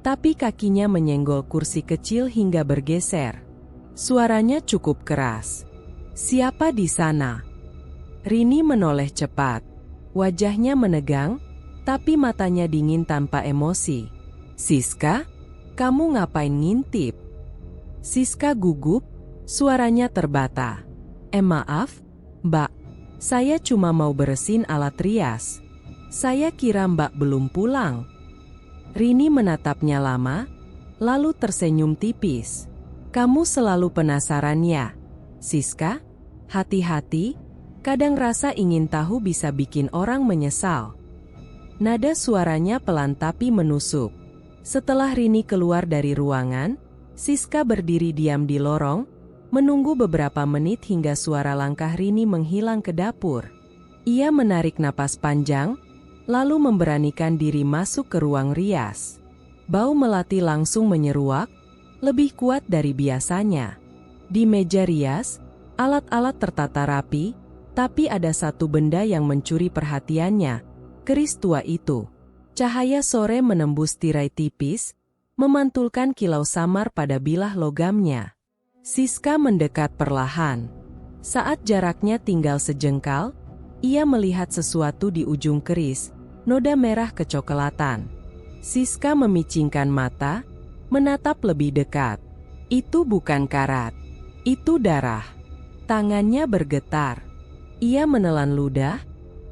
tapi kakinya menyenggol kursi kecil hingga bergeser. Suaranya cukup keras. "Siapa di sana?" Rini menoleh cepat. Wajahnya menegang, tapi matanya dingin tanpa emosi. "Siska, kamu ngapain ngintip?" Siska gugup, suaranya terbata. Maaf, Mbak. Saya cuma mau beresin alat rias. Saya kira Mbak belum pulang." Rini menatapnya lama, lalu tersenyum tipis. "Kamu selalu penasaran ya, Siska? Hati-hati, kadang rasa ingin tahu bisa bikin orang menyesal." Nada suaranya pelan tapi menusuk. Setelah Rini keluar dari ruangan, Siska berdiri diam di lorong, menunggu beberapa menit hingga suara langkah Rini menghilang ke dapur. Ia menarik napas panjang, lalu memberanikan diri masuk ke ruang rias. Bau melati langsung menyeruak, lebih kuat dari biasanya. Di meja rias, alat-alat tertata rapi, tapi ada satu benda yang mencuri perhatiannya, keris tua itu. Cahaya sore menembus tirai tipis, memantulkan kilau samar pada bilah logamnya. Siska mendekat perlahan. Saat jaraknya tinggal sejengkal, ia melihat sesuatu di ujung keris, noda merah kecoklatan. Siska memicingkan mata, menatap lebih dekat. Itu bukan karat, itu darah. Tangannya bergetar. Ia menelan ludah,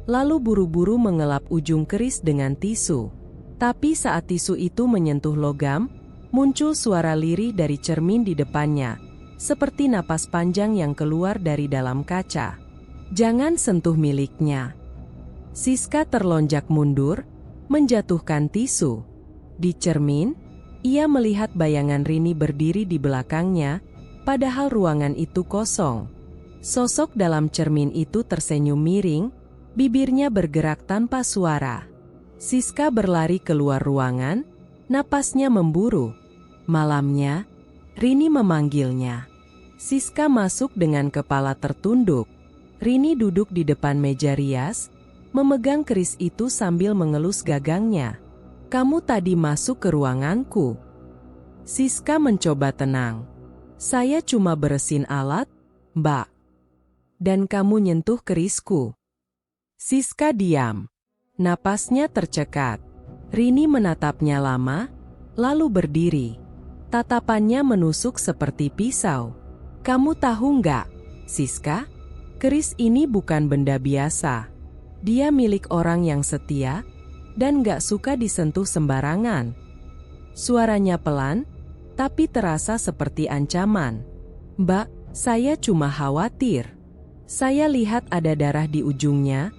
lalu buru-buru mengelap ujung keris dengan tisu. Tapi saat tisu itu menyentuh logam, muncul suara lirih dari cermin di depannya, seperti napas panjang yang keluar dari dalam kaca. "Jangan sentuh miliknya." Siska terlonjak mundur, menjatuhkan tisu. Di cermin, ia melihat bayangan Rini berdiri di belakangnya, padahal ruangan itu kosong. Sosok dalam cermin itu tersenyum miring, bibirnya bergerak tanpa suara. Siska berlari keluar ruangan, napasnya memburu. Malamnya, Rini memanggilnya. Siska masuk dengan kepala tertunduk. Rini duduk di depan meja rias, memegang keris itu sambil mengelus gagangnya. "Kamu tadi masuk ke ruanganku." Siska mencoba tenang. "Saya cuma beresin alat, Mbak. Dan kamu nyentuh kerisku." Siska diam. Napasnya tercekat. Rini menatapnya lama, lalu berdiri. Tatapannya menusuk seperti pisau. "Kamu tahu nggak, Siska? Keris ini bukan benda biasa. Dia milik orang yang setia, dan nggak suka disentuh sembarangan." Suaranya pelan, tapi terasa seperti ancaman. "Mbak, saya cuma khawatir. Saya lihat ada darah di ujungnya,"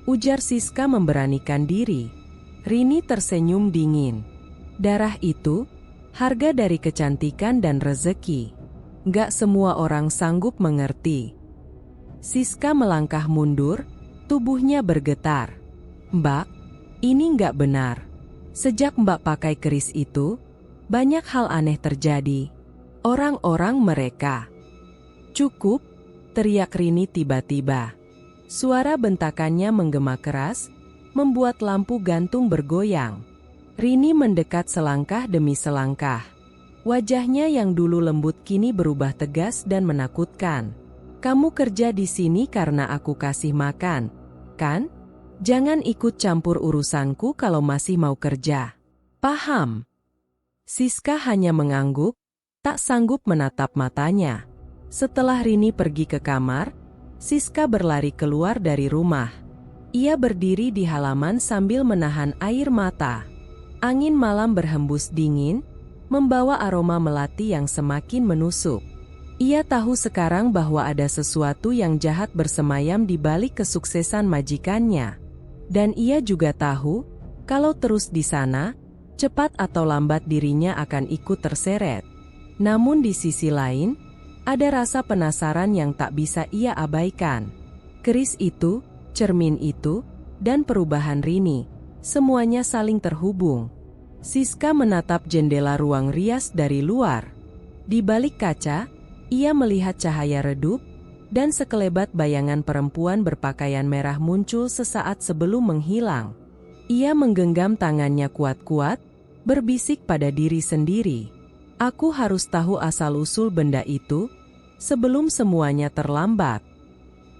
ujar Siska memberanikan diri. Rini tersenyum dingin. "Darah itu, harga dari kecantikan dan rezeki. Gak semua orang sanggup mengerti." Siska melangkah mundur, tubuhnya bergetar. "Mbak, ini gak benar. Sejak Mbak pakai keris itu, banyak hal aneh terjadi. Orang-orang mereka..." "Cukup," teriak Rini tiba-tiba. Suara bentakannya menggema keras, membuat lampu gantung bergoyang. Rini mendekat selangkah demi selangkah. Wajahnya yang dulu lembut kini berubah tegas dan menakutkan. "Kamu kerja di sini karena aku kasih makan, kan? Jangan ikut campur urusanku kalau masih mau kerja. Paham?" Siska hanya mengangguk, tak sanggup menatap matanya. Setelah Rini pergi ke kamar, Siska berlari keluar dari rumah. Ia berdiri di halaman sambil menahan air mata. Angin malam berhembus dingin, membawa aroma melati yang semakin menusuk. Ia tahu sekarang bahwa ada sesuatu yang jahat bersemayam di balik kesuksesan majikannya. Dan ia juga tahu, kalau terus di sana, cepat atau lambat dirinya akan ikut terseret. Namun di sisi lain, ada rasa penasaran yang tak bisa ia abaikan. Keris itu, cermin itu, dan perubahan Rini, semuanya saling terhubung. Siska menatap jendela ruang rias dari luar. Di balik kaca, ia melihat cahaya redup, dan sekelebat bayangan perempuan berpakaian merah muncul sesaat sebelum menghilang. Ia menggenggam tangannya kuat-kuat, berbisik pada diri sendiri. Aku harus tahu asal-usul benda itu sebelum semuanya terlambat.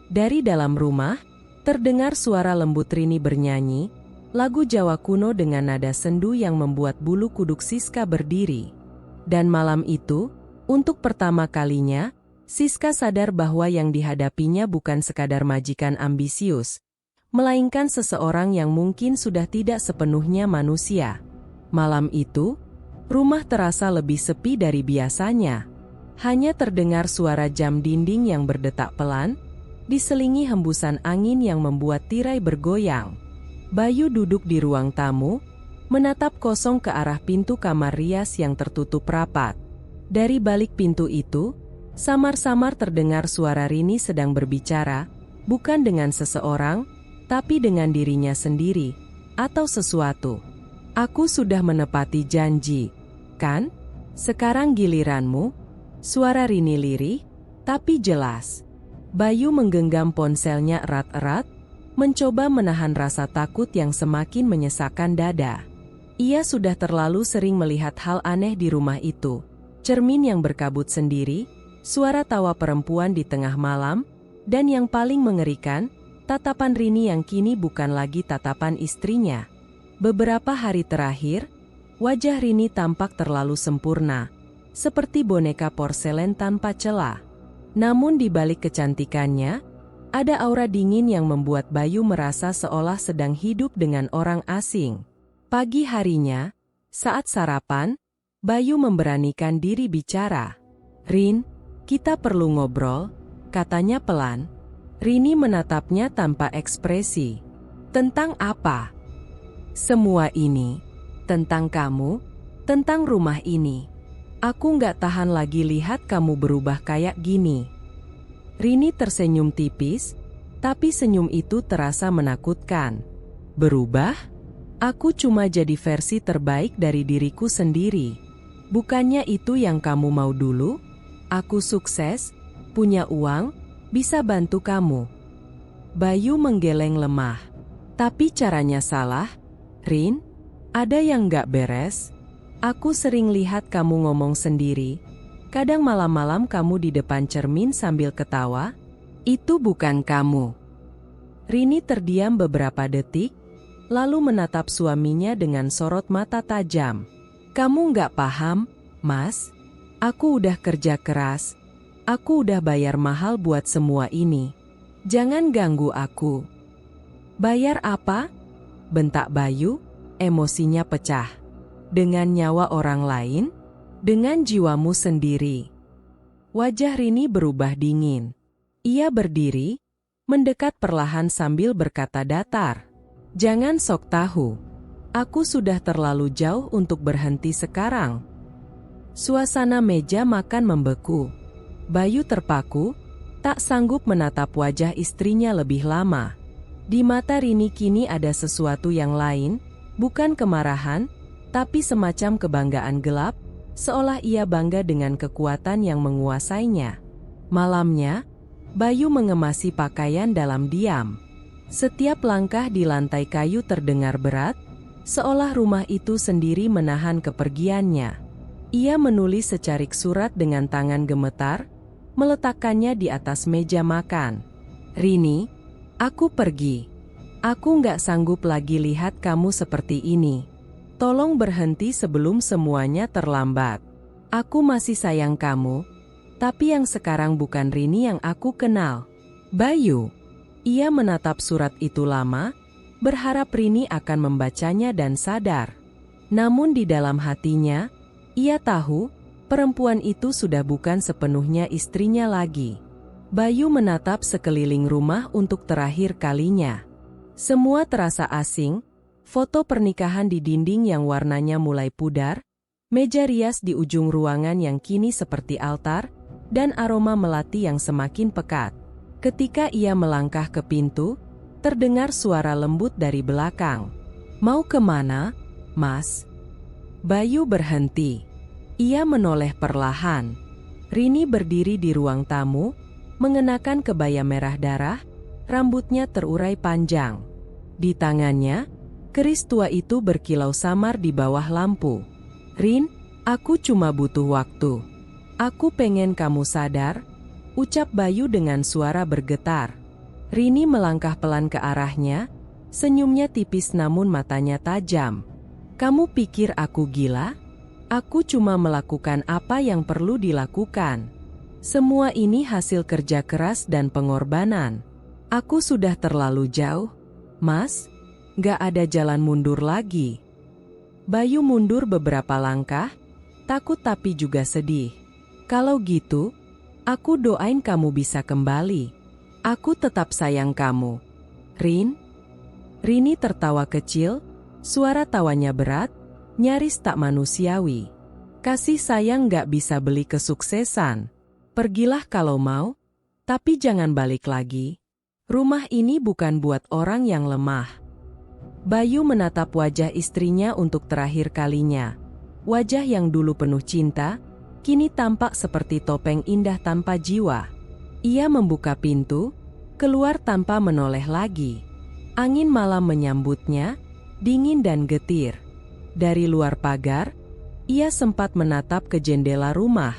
Dari dalam rumah, terdengar suara lembut Rini bernyanyi, lagu Jawa kuno dengan nada sendu yang membuat bulu kuduk Siska berdiri. Dan malam itu, untuk pertama kalinya, Siska sadar bahwa yang dihadapinya bukan sekadar majikan ambisius, melainkan seseorang yang mungkin sudah tidak sepenuhnya manusia. Malam itu, rumah terasa lebih sepi dari biasanya. Hanya terdengar suara jam dinding yang berdetak pelan, diselingi hembusan angin yang membuat tirai bergoyang. Bayu duduk di ruang tamu, menatap kosong ke arah pintu kamar rias yang tertutup rapat. Dari balik pintu itu, samar-samar terdengar suara Rini sedang berbicara, bukan dengan seseorang, tapi dengan dirinya sendiri, atau sesuatu. Aku sudah menepati janji, kan? Sekarang giliranmu. Suara Rini lirih, tapi jelas. Bayu menggenggam ponselnya erat-erat, mencoba menahan rasa takut yang semakin menyesakkan dada. Ia sudah terlalu sering melihat hal aneh di rumah itu. Cermin yang berkabut sendiri, suara tawa perempuan di tengah malam, dan yang paling mengerikan, tatapan Rini yang kini bukan lagi tatapan istrinya. Beberapa hari terakhir, wajah Rini tampak terlalu sempurna, seperti boneka porselen tanpa celah. Namun di balik kecantikannya, ada aura dingin yang membuat Bayu merasa seolah sedang hidup dengan orang asing. Pagi harinya, saat sarapan, Bayu memberanikan diri bicara. "Rin, kita perlu ngobrol," katanya pelan. Rini menatapnya tanpa ekspresi. "Tentang apa?" "Semua ini. Tentang kamu, tentang rumah ini. Aku nggak tahan lagi lihat kamu berubah kayak gini." Rini tersenyum tipis, tapi senyum itu terasa menakutkan. "Berubah? Aku cuma jadi versi terbaik dari diriku sendiri. Bukannya itu yang kamu mau dulu? Aku sukses, punya uang, bisa bantu kamu." Bayu menggeleng lemah. "Tapi caranya salah, Rin. Ada yang nggak beres. Aku sering lihat kamu ngomong sendiri. Kadang malam-malam kamu di depan cermin sambil ketawa. Itu bukan kamu." Rini terdiam beberapa detik, lalu menatap suaminya dengan sorot mata tajam. "Kamu nggak paham, Mas. Aku udah kerja keras. Aku udah bayar mahal buat semua ini. Jangan ganggu aku." "Bayar apa?" bentak Bayu, emosinya pecah. "Dengan nyawa orang lain? Dengan jiwamu sendiri?" Wajah Rini berubah dingin. Ia berdiri, mendekat perlahan sambil berkata datar, "Jangan sok tahu. Aku sudah terlalu jauh untuk berhenti sekarang." Suasana meja makan membeku. Bayu terpaku, tak sanggup menatap wajah istrinya lebih lama. Di mata Rini kini ada sesuatu yang lain, bukan kemarahan, tapi semacam kebanggaan gelap, seolah ia bangga dengan kekuatan yang menguasainya. Malamnya, Bayu mengemasi pakaian dalam diam. Setiap langkah di lantai kayu terdengar berat, seolah rumah itu sendiri menahan kepergiannya. Ia menulis secarik surat dengan tangan gemetar, meletakkannya di atas meja makan. "Rini, aku pergi. Aku nggak sanggup lagi lihat kamu seperti ini. Tolong berhenti sebelum semuanya terlambat. Aku masih sayang kamu, tapi yang sekarang bukan Rini yang aku kenal." "Bayu." Ia menatap surat itu lama, berharap Rini akan membacanya dan sadar. Namun di dalam hatinya, ia tahu, perempuan itu sudah bukan sepenuhnya istrinya lagi. Bayu menatap sekeliling rumah untuk terakhir kalinya. Semua terasa asing, foto pernikahan di dinding yang warnanya mulai pudar, meja rias di ujung ruangan yang kini seperti altar, dan aroma melati yang semakin pekat. Ketika ia melangkah ke pintu, terdengar suara lembut dari belakang. "Mau kemana, Mas?" Bayu berhenti. Ia menoleh perlahan. Rini berdiri di ruang tamu, mengenakan kebaya merah darah, rambutnya terurai panjang. Di tangannya, keris tua itu berkilau samar di bawah lampu. "Rin, Aku cuma butuh waktu. Aku pengen kamu sadar, ucap Bayu dengan suara bergetar. Rini melangkah pelan ke arahnya, senyumnya tipis namun matanya tajam. Kamu pikir aku gila? Aku cuma melakukan apa yang perlu dilakukan. Semua ini hasil kerja keras dan pengorbanan. Aku sudah terlalu jauh, Mas. Gak ada jalan mundur lagi. Bayu mundur beberapa langkah, takut tapi juga sedih. Kalau gitu, aku doain kamu bisa kembali. Aku tetap sayang kamu. Rin? Rini tertawa kecil, suara tawanya berat, nyaris tak manusiawi. Kasih sayang gak bisa beli kesuksesan. Pergilah kalau mau, tapi jangan balik lagi. Rumah ini bukan buat orang yang lemah. Bayu menatap wajah istrinya untuk terakhir kalinya. Wajah yang dulu penuh cinta, kini tampak seperti topeng indah tanpa jiwa. Ia membuka pintu, keluar tanpa menoleh lagi. Angin malam menyambutnya, dingin dan getir. Dari luar pagar, ia sempat menatap ke jendela rumah.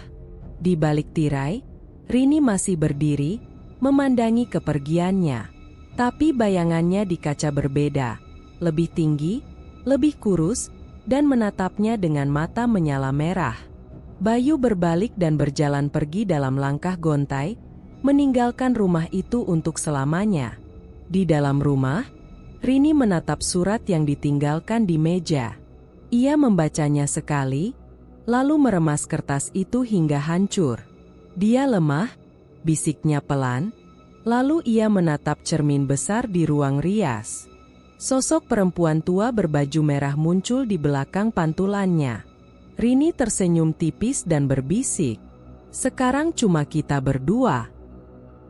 Di balik tirai, Rini masih berdiri, memandangi kepergiannya. Tapi bayangannya di kaca berbeda, lebih tinggi, lebih kurus, dan menatapnya dengan mata menyala merah. Bayu berbalik dan berjalan pergi dalam langkah gontai, meninggalkan rumah itu untuk selamanya. Di dalam rumah, Rini menatap surat yang ditinggalkan di meja. Ia membacanya sekali, lalu meremas kertas itu hingga hancur. Dia lemah, bisiknya pelan, lalu ia menatap cermin besar di ruang rias. Sosok perempuan tua berbaju merah muncul di belakang pantulannya. Rini tersenyum tipis dan berbisik, "Sekarang cuma kita berdua."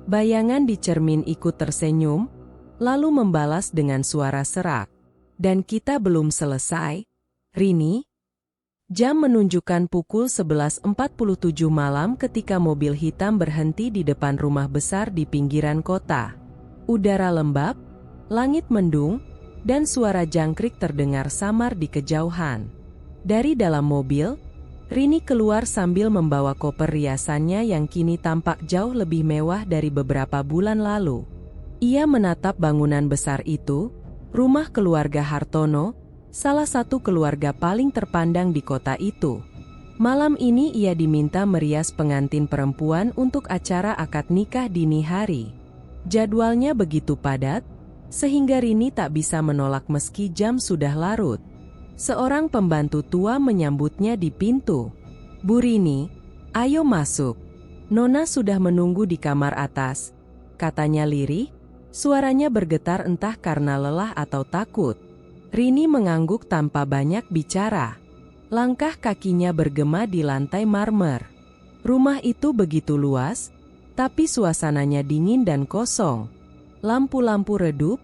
Bayangan di cermin ikut tersenyum, lalu membalas dengan suara serak, "Dan kita belum selesai, Rini." Jam menunjukkan pukul 11.47 malam ketika mobil hitam berhenti di depan rumah besar di pinggiran kota. Udara lembab, langit mendung, dan suara jangkrik terdengar samar di kejauhan. Dari dalam mobil, Rini keluar sambil membawa koper riasannya yang kini tampak jauh lebih mewah dari beberapa bulan lalu. Ia menatap bangunan besar itu, rumah keluarga Hartono, salah satu keluarga paling terpandang di kota itu. Malam ini ia diminta merias pengantin perempuan untuk acara akad nikah dini hari. Jadwalnya begitu padat, sehingga Rini tak bisa menolak meski jam sudah larut. Seorang pembantu tua menyambutnya di pintu. "Bu Rini, ayo masuk. Nona sudah menunggu di kamar atas," katanya lirih, suaranya bergetar entah karena lelah atau takut. Rini mengangguk tanpa banyak bicara. Langkah kakinya bergema di lantai marmer. Rumah itu begitu luas, tapi suasananya dingin dan kosong. Lampu-lampu redup,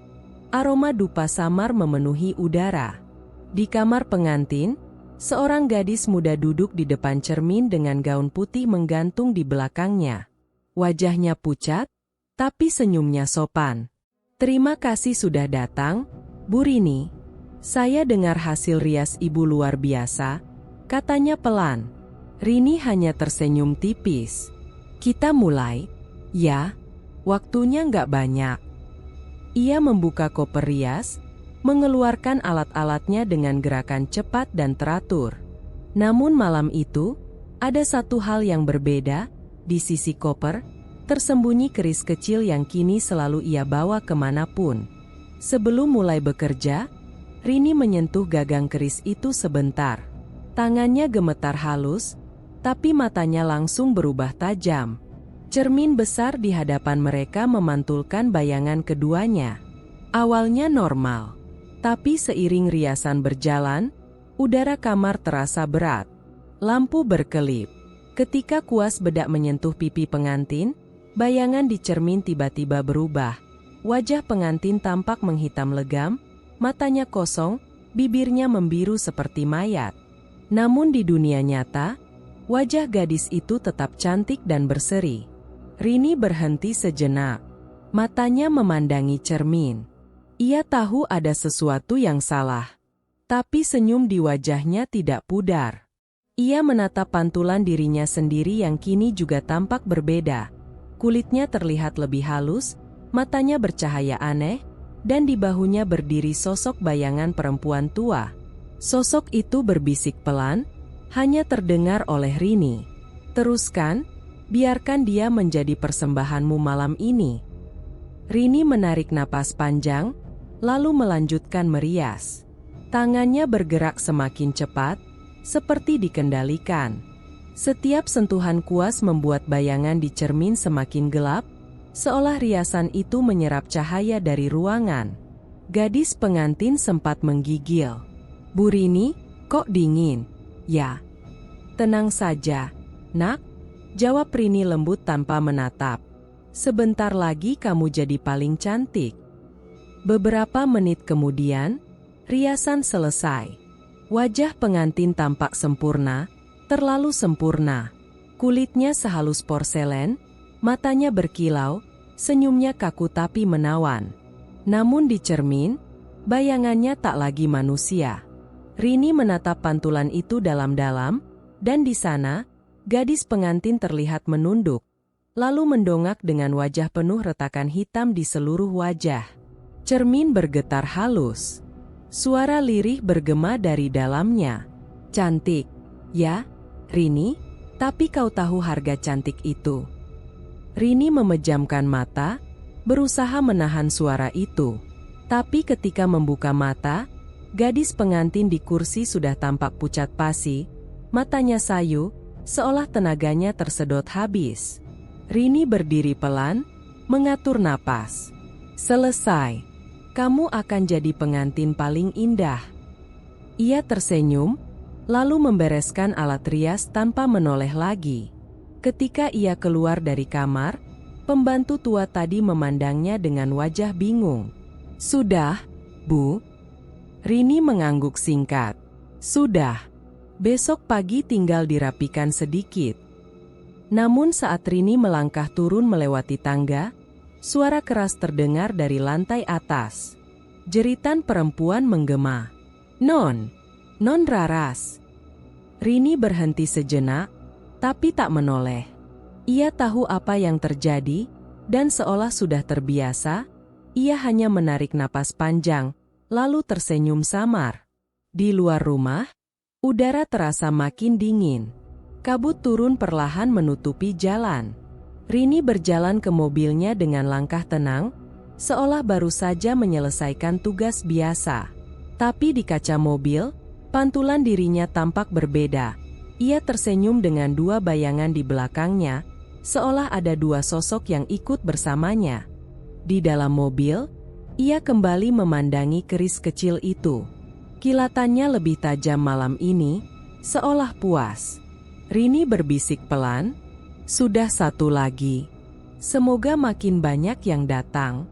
aroma dupa samar memenuhi udara. Di kamar pengantin, seorang gadis muda duduk di depan cermin dengan gaun putih menggantung di belakangnya. Wajahnya pucat, tapi senyumnya sopan. "Terima kasih sudah datang, Bu Rini. Saya dengar hasil rias ibu luar biasa," katanya pelan. Rini hanya tersenyum tipis. "Kita mulai, ya? Waktunya nggak banyak." Ia membuka koper rias, mengeluarkan alat-alatnya dengan gerakan cepat dan teratur. Namun malam itu, ada satu hal yang berbeda. Di sisi koper, tersembunyi keris kecil yang kini selalu ia bawa kemanapun. Sebelum mulai bekerja, Rini menyentuh gagang keris itu sebentar. Tangannya gemetar halus, tapi matanya langsung berubah tajam. Cermin besar di hadapan mereka memantulkan bayangan keduanya. Awalnya normal, tapi seiring riasan berjalan, udara kamar terasa berat. Lampu berkelip. Ketika kuas bedak menyentuh pipi pengantin, bayangan di cermin tiba-tiba berubah. Wajah pengantin tampak menghitam legam, matanya kosong, bibirnya membiru seperti mayat. Namun di dunia nyata, wajah gadis itu tetap cantik dan berseri. Rini berhenti sejenak. Matanya memandangi cermin. Ia tahu ada sesuatu yang salah. Tapi senyum di wajahnya tidak pudar. Ia menatap pantulan dirinya sendiri yang kini juga tampak berbeda. Kulitnya terlihat lebih halus, matanya bercahaya aneh, dan di bahunya berdiri sosok bayangan perempuan tua. Sosok itu berbisik pelan, hanya terdengar oleh Rini. "Teruskan, biarkan dia menjadi persembahanmu malam ini." Rini menarik napas panjang, lalu melanjutkan merias. Tangannya bergerak semakin cepat, seperti dikendalikan. Setiap sentuhan kuas membuat bayangan di cermin semakin gelap, seolah riasan itu menyerap cahaya dari ruangan. Gadis pengantin sempat menggigil. "Bu Rini, kok dingin?" "Ya." "Tenang saja, nak," jawab Rini lembut tanpa menatap. "Sebentar lagi kamu jadi paling cantik." Beberapa menit kemudian, riasan selesai. Wajah pengantin tampak sempurna, terlalu sempurna. Kulitnya sehalus porselen, matanya berkilau, senyumnya kaku tapi menawan. Namun di cermin, bayangannya tak lagi manusia. Rini menatap pantulan itu dalam-dalam, dan di sana, gadis pengantin terlihat menunduk, lalu mendongak dengan wajah penuh retakan hitam di seluruh wajah. Cermin bergetar halus. Suara lirih bergema dari dalamnya. "Cantik, ya, Rini, tapi kau tahu harga cantik itu?" Rini memejamkan mata, berusaha menahan suara itu. Tapi ketika membuka mata, gadis pengantin di kursi sudah tampak pucat pasi, matanya sayu, seolah tenaganya tersedot habis. Rini berdiri pelan, mengatur napas. "Selesai. Kamu akan jadi pengantin paling indah." Ia tersenyum, lalu membereskan alat rias tanpa menoleh lagi. Ketika ia keluar dari kamar, pembantu tua tadi memandangnya dengan wajah bingung. "Sudah, Bu?" Rini mengangguk singkat. "Sudah. Besok pagi tinggal dirapikan sedikit." Namun saat Rini melangkah turun melewati tangga, suara keras terdengar dari lantai atas. Jeritan perempuan menggema. Non Raras." Rini berhenti sejenak, tapi tak menoleh. Ia tahu apa yang terjadi, dan seolah sudah terbiasa, ia hanya menarik napas panjang, lalu tersenyum samar. Di luar rumah, udara terasa makin dingin. Kabut turun perlahan menutupi jalan. Rini berjalan ke mobilnya dengan langkah tenang, seolah baru saja menyelesaikan tugas biasa. Tapi di kaca mobil, pantulan dirinya tampak berbeda. Ia tersenyum dengan dua bayangan di belakangnya, seolah ada dua sosok yang ikut bersamanya. Di dalam mobil, ia kembali memandangi keris kecil itu. Kilatannya lebih tajam malam ini, seolah puas. Rini berbisik pelan, "Sudah satu lagi. Semoga makin banyak yang datang."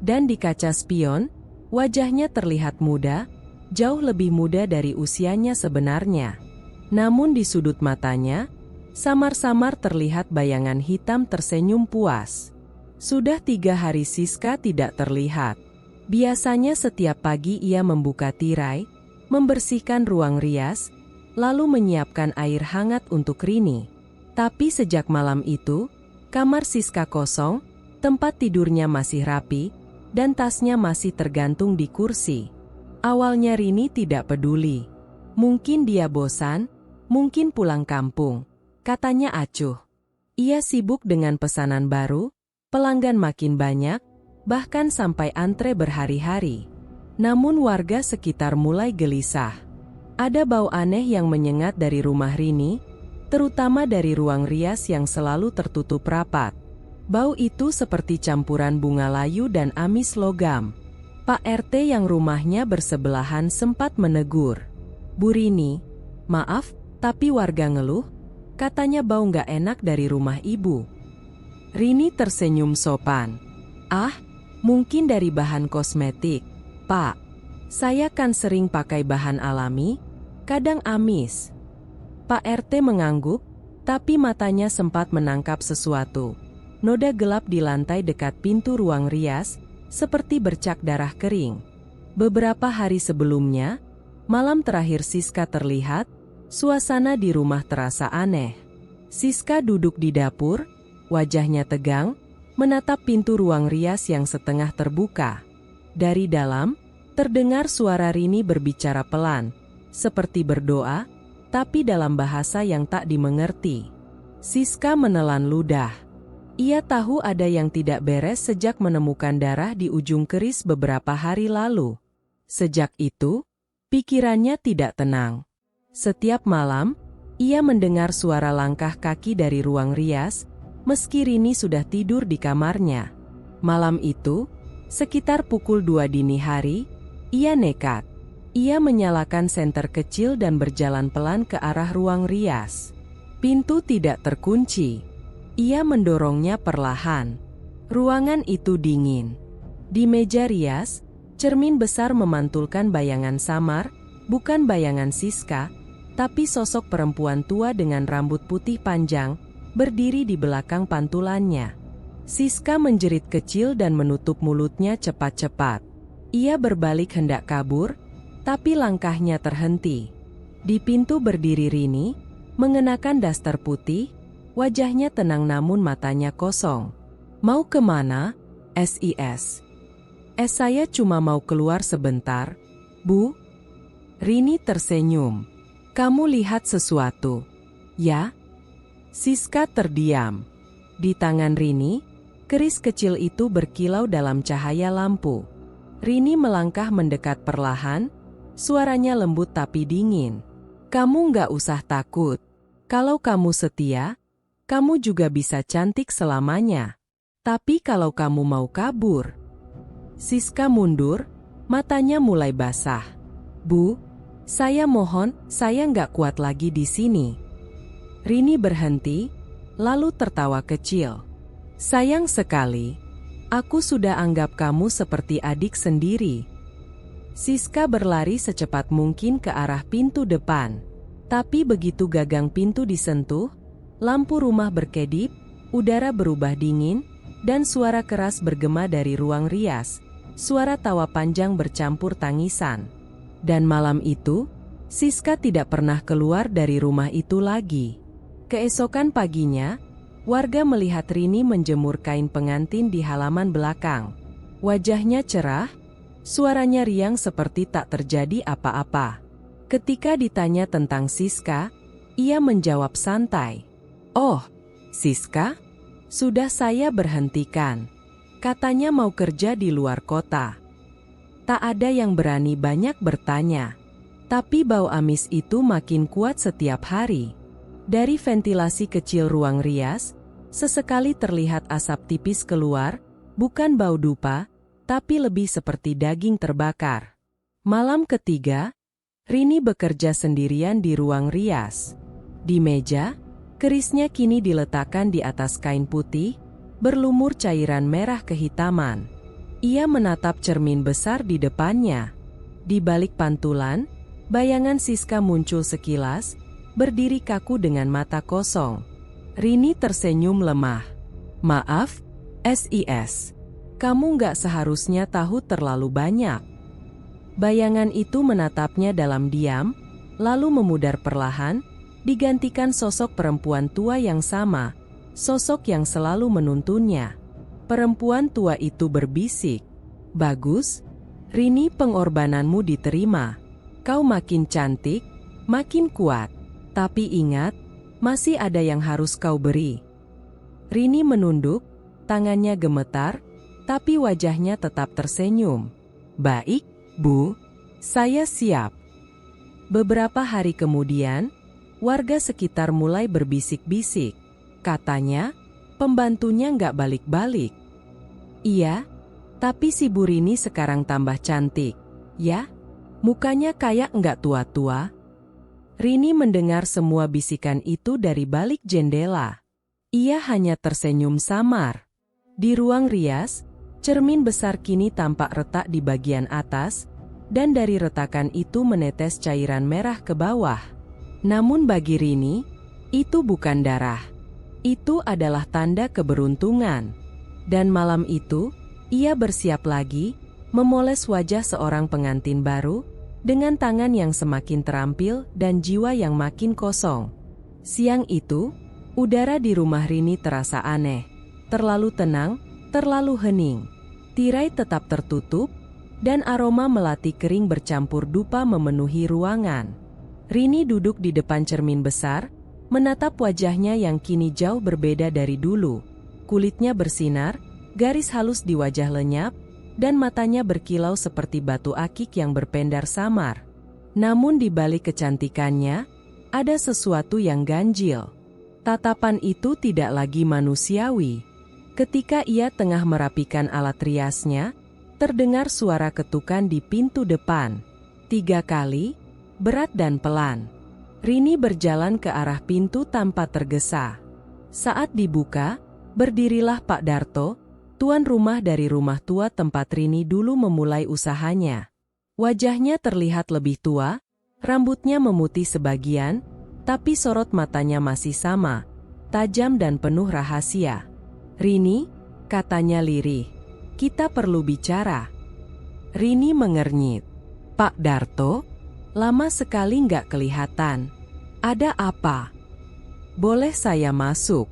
Dan di kaca spion, wajahnya terlihat muda, jauh lebih muda dari usianya sebenarnya. Namun di sudut matanya, samar-samar terlihat bayangan hitam tersenyum puas. Sudah 3 hari Siska tidak terlihat. Biasanya setiap pagi ia membuka tirai, membersihkan ruang rias, lalu menyiapkan air hangat untuk Rini. Tapi sejak malam itu, kamar Siska kosong, tempat tidurnya masih rapi, dan tasnya masih tergantung di kursi. Awalnya Rini tidak peduli. Mungkin dia bosan, mungkin pulang kampung, katanya acuh. Ia sibuk dengan pesanan baru, pelanggan makin banyak, bahkan sampai antre berhari-hari. Namun warga sekitar mulai gelisah. Ada bau aneh yang menyengat dari rumah Rini, terutama dari ruang rias yang selalu tertutup rapat. Bau itu seperti campuran bunga layu dan amis logam. Pak RT yang rumahnya bersebelahan sempat menegur. "Bu Rini, maaf, tapi warga ngeluh, katanya bau nggak enak dari rumah ibu." Rini tersenyum sopan. "Ah, mungkin dari bahan kosmetik, Pak. Saya kan sering pakai bahan alami, kadang amis." Pak RT mengangguk, tapi matanya sempat menangkap sesuatu. Noda gelap di lantai dekat pintu ruang rias, seperti bercak darah kering. Beberapa hari sebelumnya, malam terakhir Siska terlihat, Suasana di rumah terasa aneh. Siska duduk di dapur, wajahnya tegang, menatap pintu ruang rias yang setengah terbuka. Dari dalam, terdengar suara Rini berbicara pelan, seperti berdoa, tapi dalam bahasa yang tak dimengerti. Siska menelan ludah. Ia tahu ada yang tidak beres sejak menemukan darah di ujung keris beberapa hari lalu. Sejak itu, pikirannya tidak tenang. Setiap malam, ia mendengar suara langkah kaki dari ruang rias, meski Rini sudah tidur di kamarnya. Malam itu, sekitar pukul 2 dini hari, ia nekat. Ia menyalakan senter kecil dan berjalan pelan ke arah ruang rias. Pintu tidak terkunci. Ia mendorongnya perlahan. Ruangan itu dingin. Di meja rias, cermin besar memantulkan bayangan samar, bukan bayangan Siska, tapi sosok perempuan tua dengan rambut putih panjang, berdiri di belakang pantulannya. Siska menjerit kecil dan menutup mulutnya cepat-cepat. Ia berbalik hendak kabur, tapi langkahnya terhenti. Di pintu berdiri Rini, mengenakan daster putih, wajahnya tenang namun matanya kosong. "Mau kemana, Sis?" Saya cuma mau keluar sebentar, Bu." Rini tersenyum. "Kamu lihat sesuatu, ya?" Siska terdiam. Di tangan Rini, keris kecil itu berkilau dalam cahaya lampu. Rini melangkah mendekat perlahan, suaranya lembut tapi dingin. "Kamu nggak usah takut. Kalau kamu setia, kamu juga bisa cantik selamanya. Tapi kalau kamu mau kabur..." Siska mundur, matanya mulai basah. "Bu, saya mohon, saya nggak kuat lagi di sini." Rini berhenti, lalu tertawa kecil. "Sayang sekali, aku sudah anggap kamu seperti adik sendiri." Siska berlari secepat mungkin ke arah pintu depan. Tapi begitu gagang pintu disentuh, lampu rumah berkedip, udara berubah dingin, dan suara keras bergema dari ruang rias. Suara tawa panjang bercampur tangisan. Dan malam itu, Siska tidak pernah keluar dari rumah itu lagi. Keesokan paginya, warga melihat Rini menjemur kain pengantin di halaman belakang. Wajahnya cerah, suaranya riang seperti tak terjadi apa-apa. Ketika ditanya tentang Siska, ia menjawab santai. "Oh, Siska? Sudah saya berhentikan. Katanya mau kerja di luar kota." Tak ada yang berani banyak bertanya. Tapi bau amis itu makin kuat setiap hari. Dari ventilasi kecil ruang rias, sesekali terlihat asap tipis keluar, bukan bau dupa, tapi lebih seperti daging terbakar. Malam ketiga, Rini bekerja sendirian di ruang rias. Di meja, kerisnya kini diletakkan di atas kain putih, berlumur cairan merah kehitaman. Ia menatap cermin besar di depannya. Di balik pantulan, bayangan Siska muncul sekilas, berdiri kaku dengan mata kosong. Rini tersenyum lemah. "Maaf, Sis. Kamu nggak seharusnya tahu terlalu banyak." Bayangan itu menatapnya dalam diam, lalu memudar perlahan, digantikan sosok perempuan tua yang sama, sosok yang selalu menuntunnya. Perempuan tua itu berbisik, "Bagus, Rini, pengorbananmu diterima. Kau makin cantik, makin kuat. Tapi ingat, masih ada yang harus kau beri." Rini menunduk, tangannya gemetar, tapi wajahnya tetap tersenyum. "Baik, Bu, saya siap." Beberapa hari kemudian, warga sekitar mulai berbisik-bisik. Katanya, pembantunya nggak balik-balik. "Iya, tapi si Bu Rini sekarang tambah cantik, ya? Mukanya kayak nggak tua-tua." Rini mendengar semua bisikan itu dari balik jendela. Ia hanya tersenyum samar. Di ruang rias, cermin besar kini tampak retak di bagian atas, dan dari retakan itu menetes cairan merah ke bawah. Namun bagi Rini, itu bukan darah. Itu adalah tanda keberuntungan. Dan malam itu, ia bersiap lagi, memoles wajah seorang pengantin baru, dengan tangan yang semakin terampil dan jiwa yang makin kosong. Siang itu, udara di rumah Rini terasa aneh, terlalu tenang, terlalu hening. Tirai tetap tertutup, dan aroma melati kering bercampur dupa memenuhi ruangan. Rini duduk di depan cermin besar, menatap wajahnya yang kini jauh berbeda dari dulu. Kulitnya bersinar, garis halus di wajah lenyap, dan matanya berkilau seperti batu akik yang berpendar samar. Namun di balik kecantikannya, ada sesuatu yang ganjil. Tatapan itu tidak lagi manusiawi. Ketika ia tengah merapikan alat riasnya, terdengar suara ketukan di pintu depan. 3 kali, berat dan pelan. Rini berjalan ke arah pintu tanpa tergesa. Saat dibuka, berdirilah Pak Darto, tuan rumah dari rumah tua tempat Rini dulu memulai usahanya. Wajahnya terlihat lebih tua, rambutnya memutih sebagian, tapi sorot matanya masih sama, tajam dan penuh rahasia. "Rini," katanya lirih, "kita perlu bicara." Rini mengernyit. "Pak Darto? Lama sekali nggak kelihatan. Ada apa? Boleh saya masuk?"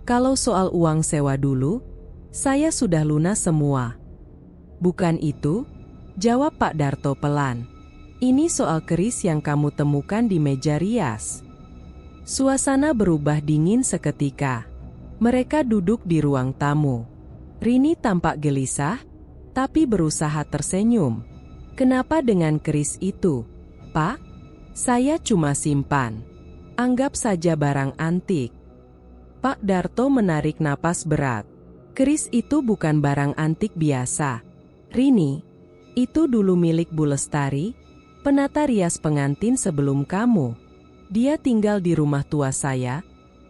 "Kalau soal uang sewa dulu, saya sudah lunas semua." "Bukan itu," jawab Pak Darto pelan. "Ini soal keris yang kamu temukan di meja rias." Suasana berubah dingin seketika. Mereka duduk di ruang tamu. Rini tampak gelisah, tapi berusaha tersenyum. "Kenapa dengan keris itu, Pak? Saya cuma simpan. Anggap saja barang antik." Pak Darto menarik napas berat. "Keris itu bukan barang antik biasa, Rini. Itu dulu milik Bu Lestari, penata rias pengantin sebelum kamu. Dia tinggal di rumah tua saya,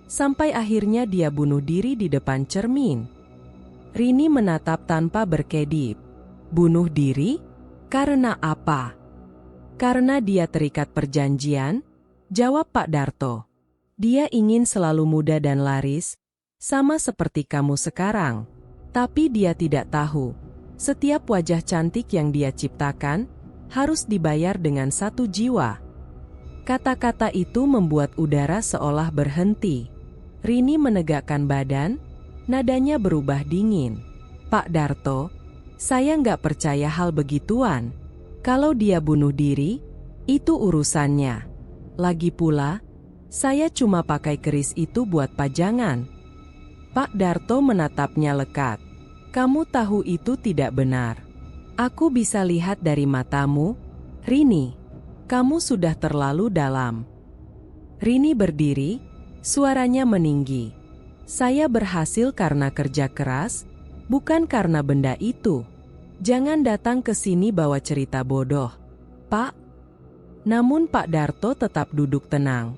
sampai akhirnya dia bunuh diri di depan cermin." Rini menatap tanpa berkedip. "Bunuh diri? Karena apa?" "Karena dia terikat perjanjian," jawab Pak Darto. "Dia ingin selalu muda dan laris, sama seperti kamu sekarang. Tapi dia tidak tahu, setiap wajah cantik yang dia ciptakan, harus dibayar dengan 1 jiwa." Kata-kata itu membuat udara seolah berhenti. Rini menegakkan badan, nadanya berubah dingin. "Pak Darto, saya nggak percaya hal begituan. Kalau dia bunuh diri, itu urusannya. Lagi pula, saya cuma pakai keris itu buat pajangan." Pak Darto menatapnya lekat. "Kamu tahu itu tidak benar. Aku bisa lihat dari matamu, Rini. Kamu sudah terlalu dalam." Rini berdiri, suaranya meninggi. "Saya berhasil karena kerja keras, bukan karena benda itu. Jangan datang ke sini bawa cerita bodoh, Pak." Namun Pak Darto tetap duduk tenang.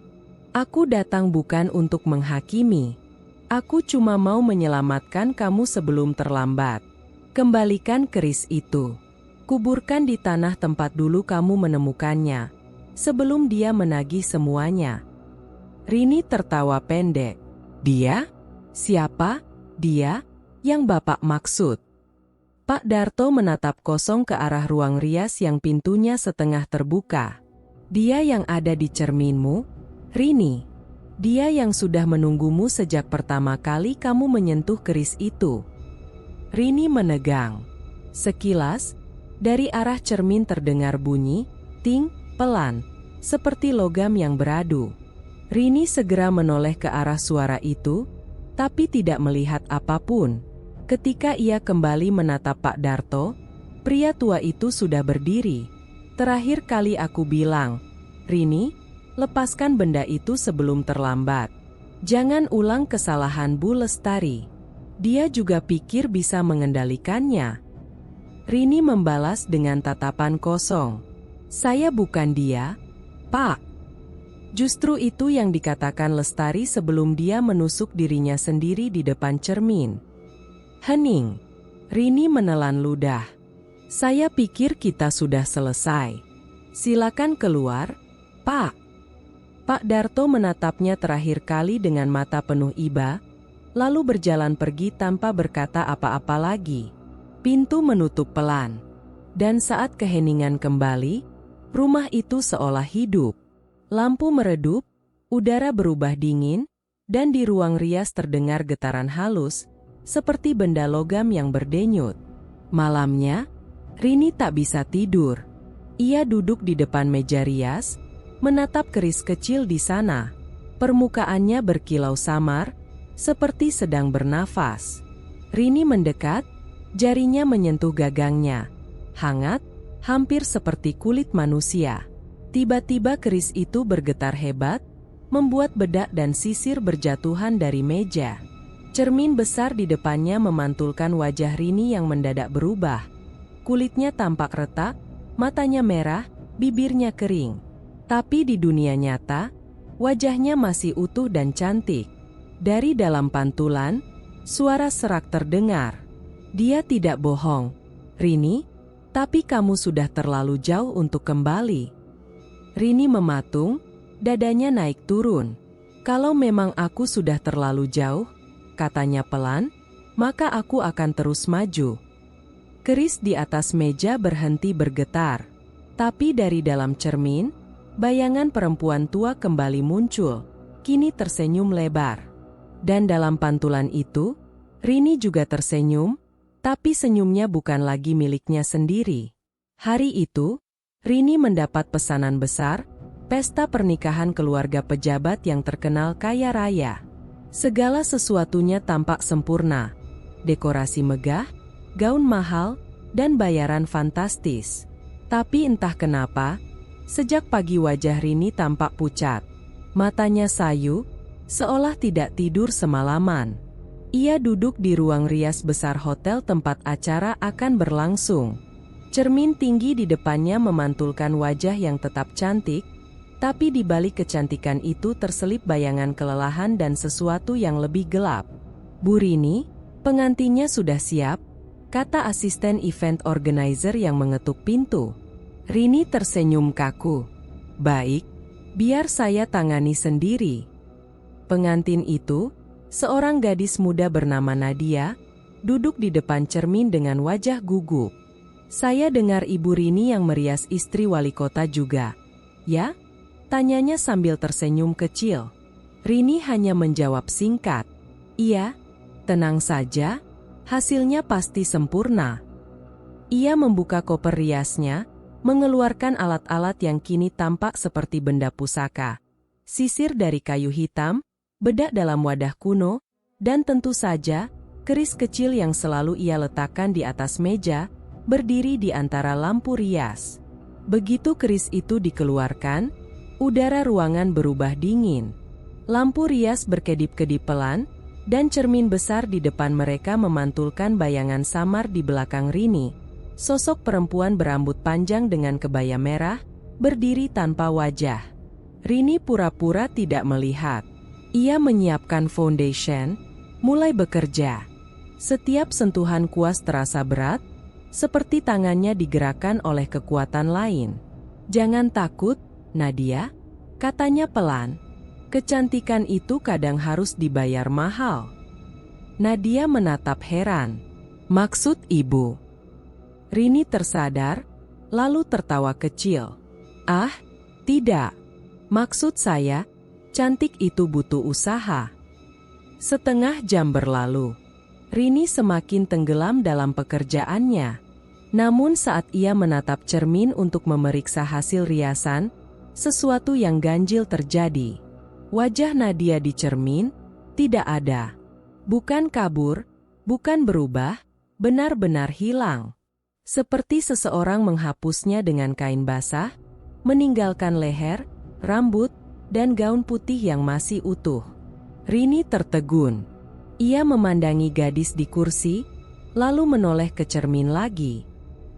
"Aku datang bukan untuk menghakimi. Aku cuma mau menyelamatkan kamu sebelum terlambat. Kembalikan keris itu. Kuburkan di tanah tempat dulu kamu menemukannya, sebelum dia menagih semuanya." Rini tertawa pendek. "Dia? Siapa dia yang Bapak maksud?" Pak Darto menatap kosong ke arah ruang rias yang pintunya setengah terbuka. "Dia yang ada di cerminmu, Rini. Dia yang sudah menunggumu sejak pertama kali kamu menyentuh keris itu." Rini menegang. Sekilas, dari arah cermin terdengar bunyi, ting, pelan, seperti logam yang beradu. Rini segera menoleh ke arah suara itu, tapi tidak melihat apapun. Ketika ia kembali menatap Pak Darto, pria tua itu sudah berdiri. "Terakhir kali aku bilang, Rini, lepaskan benda itu sebelum terlambat. Jangan ulang kesalahan Bu Lestari. Dia juga pikir bisa mengendalikannya." Rini membalas dengan tatapan kosong. "Saya bukan dia, Pak." Justru itu yang dikatakan Lestari sebelum dia menusuk dirinya sendiri di depan cermin. Hening. Rini menelan ludah. "Saya pikir kita sudah selesai. Silakan keluar, Pak." Pak Darto menatapnya terakhir kali dengan mata penuh iba, lalu berjalan pergi tanpa berkata apa-apa lagi. Pintu menutup pelan. Dan saat keheningan kembali, Rumah itu seolah hidup. Lampu meredup, udara berubah dingin, dan di ruang rias terdengar getaran halus, seperti benda logam yang berdenyut. Malamnya, Rini tak bisa tidur. Ia duduk di depan meja rias, menatap keris kecil di sana. Permukaannya berkilau samar, seperti sedang bernafas. Rini mendekat, jarinya menyentuh gagangnya. Hangat, hampir seperti kulit manusia. Tiba-tiba keris itu bergetar hebat, membuat bedak dan sisir berjatuhan dari meja. Cermin besar di depannya memantulkan wajah Rini yang mendadak berubah. Kulitnya tampak retak, matanya merah, bibirnya kering. Tapi di dunia nyata, wajahnya masih utuh dan cantik. Dari dalam pantulan, suara serak terdengar. Dia tidak bohong. Rini, tapi kamu sudah terlalu jauh untuk kembali. Rini mematung, dadanya naik turun. Kalau memang aku sudah terlalu jauh, katanya pelan, maka aku akan terus maju. Keris di atas meja berhenti bergetar. Tapi dari dalam cermin, bayangan perempuan tua kembali muncul, kini tersenyum lebar. Dan dalam pantulan itu, Rini juga tersenyum, tapi senyumnya bukan lagi miliknya sendiri. Hari itu, Rini mendapat pesanan besar, pesta pernikahan keluarga pejabat yang terkenal kaya raya. Segala sesuatunya tampak sempurna. Dekorasi megah, gaun mahal, dan bayaran fantastis. Tapi entah kenapa, sejak pagi wajah Rini tampak pucat. Matanya sayu, seolah tidak tidur semalaman. Ia duduk di ruang rias besar hotel tempat acara akan berlangsung. Cermin tinggi di depannya memantulkan wajah yang tetap cantik, tapi di balik kecantikan itu terselip bayangan kelelahan dan sesuatu yang lebih gelap. Bu Rini, pengantinnya sudah siap, kata asisten event organizer yang mengetuk pintu. Rini tersenyum kaku. Baik, biar saya tangani sendiri. Pengantin itu, seorang gadis muda bernama Nadia, duduk di depan cermin dengan wajah gugup. Saya dengar Ibu Rini yang merias istri wali kota juga. Ya? Tanyanya sambil tersenyum kecil. Rini hanya menjawab singkat. Iya, tenang saja, hasilnya pasti sempurna. Ia membuka koper riasnya, mengeluarkan alat-alat yang kini tampak seperti benda pusaka. Sisir dari kayu hitam, bedak dalam wadah kuno, dan tentu saja, keris kecil yang selalu ia letakkan di atas meja, berdiri di antara lampu rias. Begitu keris itu dikeluarkan, udara ruangan berubah dingin. Lampu rias berkedip-kedip pelan, dan cermin besar di depan mereka memantulkan bayangan samar di belakang Rini. Sosok perempuan berambut panjang dengan kebaya merah, berdiri tanpa wajah. Rini pura-pura tidak melihat. Ia menyiapkan foundation, mulai bekerja. Setiap sentuhan kuas terasa berat, seperti tangannya digerakkan oleh kekuatan lain. Jangan takut, Nadia, katanya pelan. Kecantikan itu kadang harus dibayar mahal. Nadia menatap heran. Maksud ibu? Rini tersadar, lalu tertawa kecil. Ah, tidak. Maksud saya, cantik itu butuh usaha. Setengah jam berlalu. Rini semakin tenggelam dalam pekerjaannya. Namun saat ia menatap cermin untuk memeriksa hasil riasan, sesuatu yang ganjil terjadi. Wajah Nadia di cermin tidak ada. Bukan kabur, bukan berubah, benar-benar hilang. Seperti seseorang menghapusnya dengan kain basah, meninggalkan leher, rambut, dan gaun putih yang masih utuh. Rini tertegun. Ia memandangi gadis di kursi, lalu menoleh ke cermin lagi.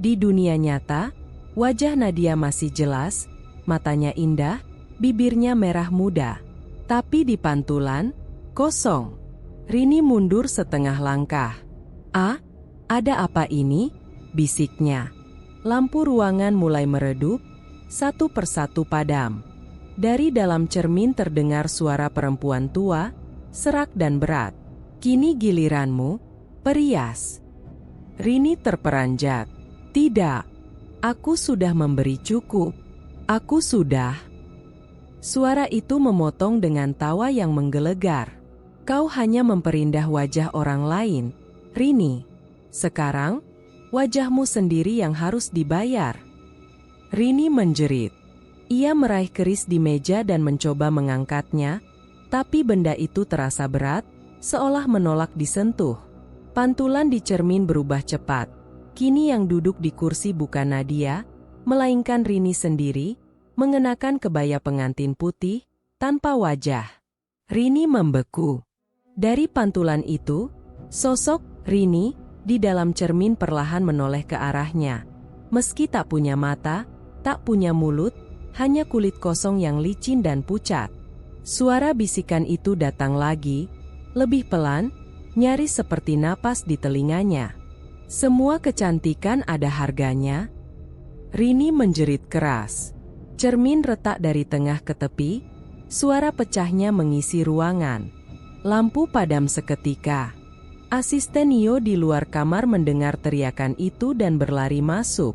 Di dunia nyata, wajah Nadia masih jelas, matanya indah, bibirnya merah muda. Tapi di pantulan, kosong. Rini mundur setengah langkah. "Ah, ada apa ini?" bisiknya. Lampu ruangan mulai meredup, satu persatu padam. Dari dalam cermin terdengar suara perempuan tua, serak dan berat. "Kini giliranmu, perias." Rini terperanjat. "Tidak, aku sudah memberi cukup." Aku sudah. Suara itu memotong dengan tawa yang menggelegar. Kau hanya memperindah wajah orang lain, Rini. Sekarang, wajahmu sendiri yang harus dibayar. Rini menjerit. Ia meraih keris di meja dan mencoba mengangkatnya, tapi benda itu terasa berat, seolah menolak disentuh. Pantulan di cermin berubah cepat. Kini yang duduk di kursi bukan Nadia, melainkan Rini sendiri, mengenakan kebaya pengantin putih, tanpa wajah. Rini membeku. Dari pantulan itu, sosok Rini di dalam cermin perlahan menoleh ke arahnya. Meski tak punya mata, tak punya mulut, hanya kulit kosong yang licin dan pucat. Suara bisikan itu datang lagi, lebih pelan, nyaris seperti napas di telinganya. Semua kecantikan ada harganya. Rini menjerit keras. Cermin retak dari tengah ke tepi, suara pecahnya mengisi ruangan. Lampu padam seketika. Asisten Nio di luar kamar mendengar teriakan itu dan berlari masuk.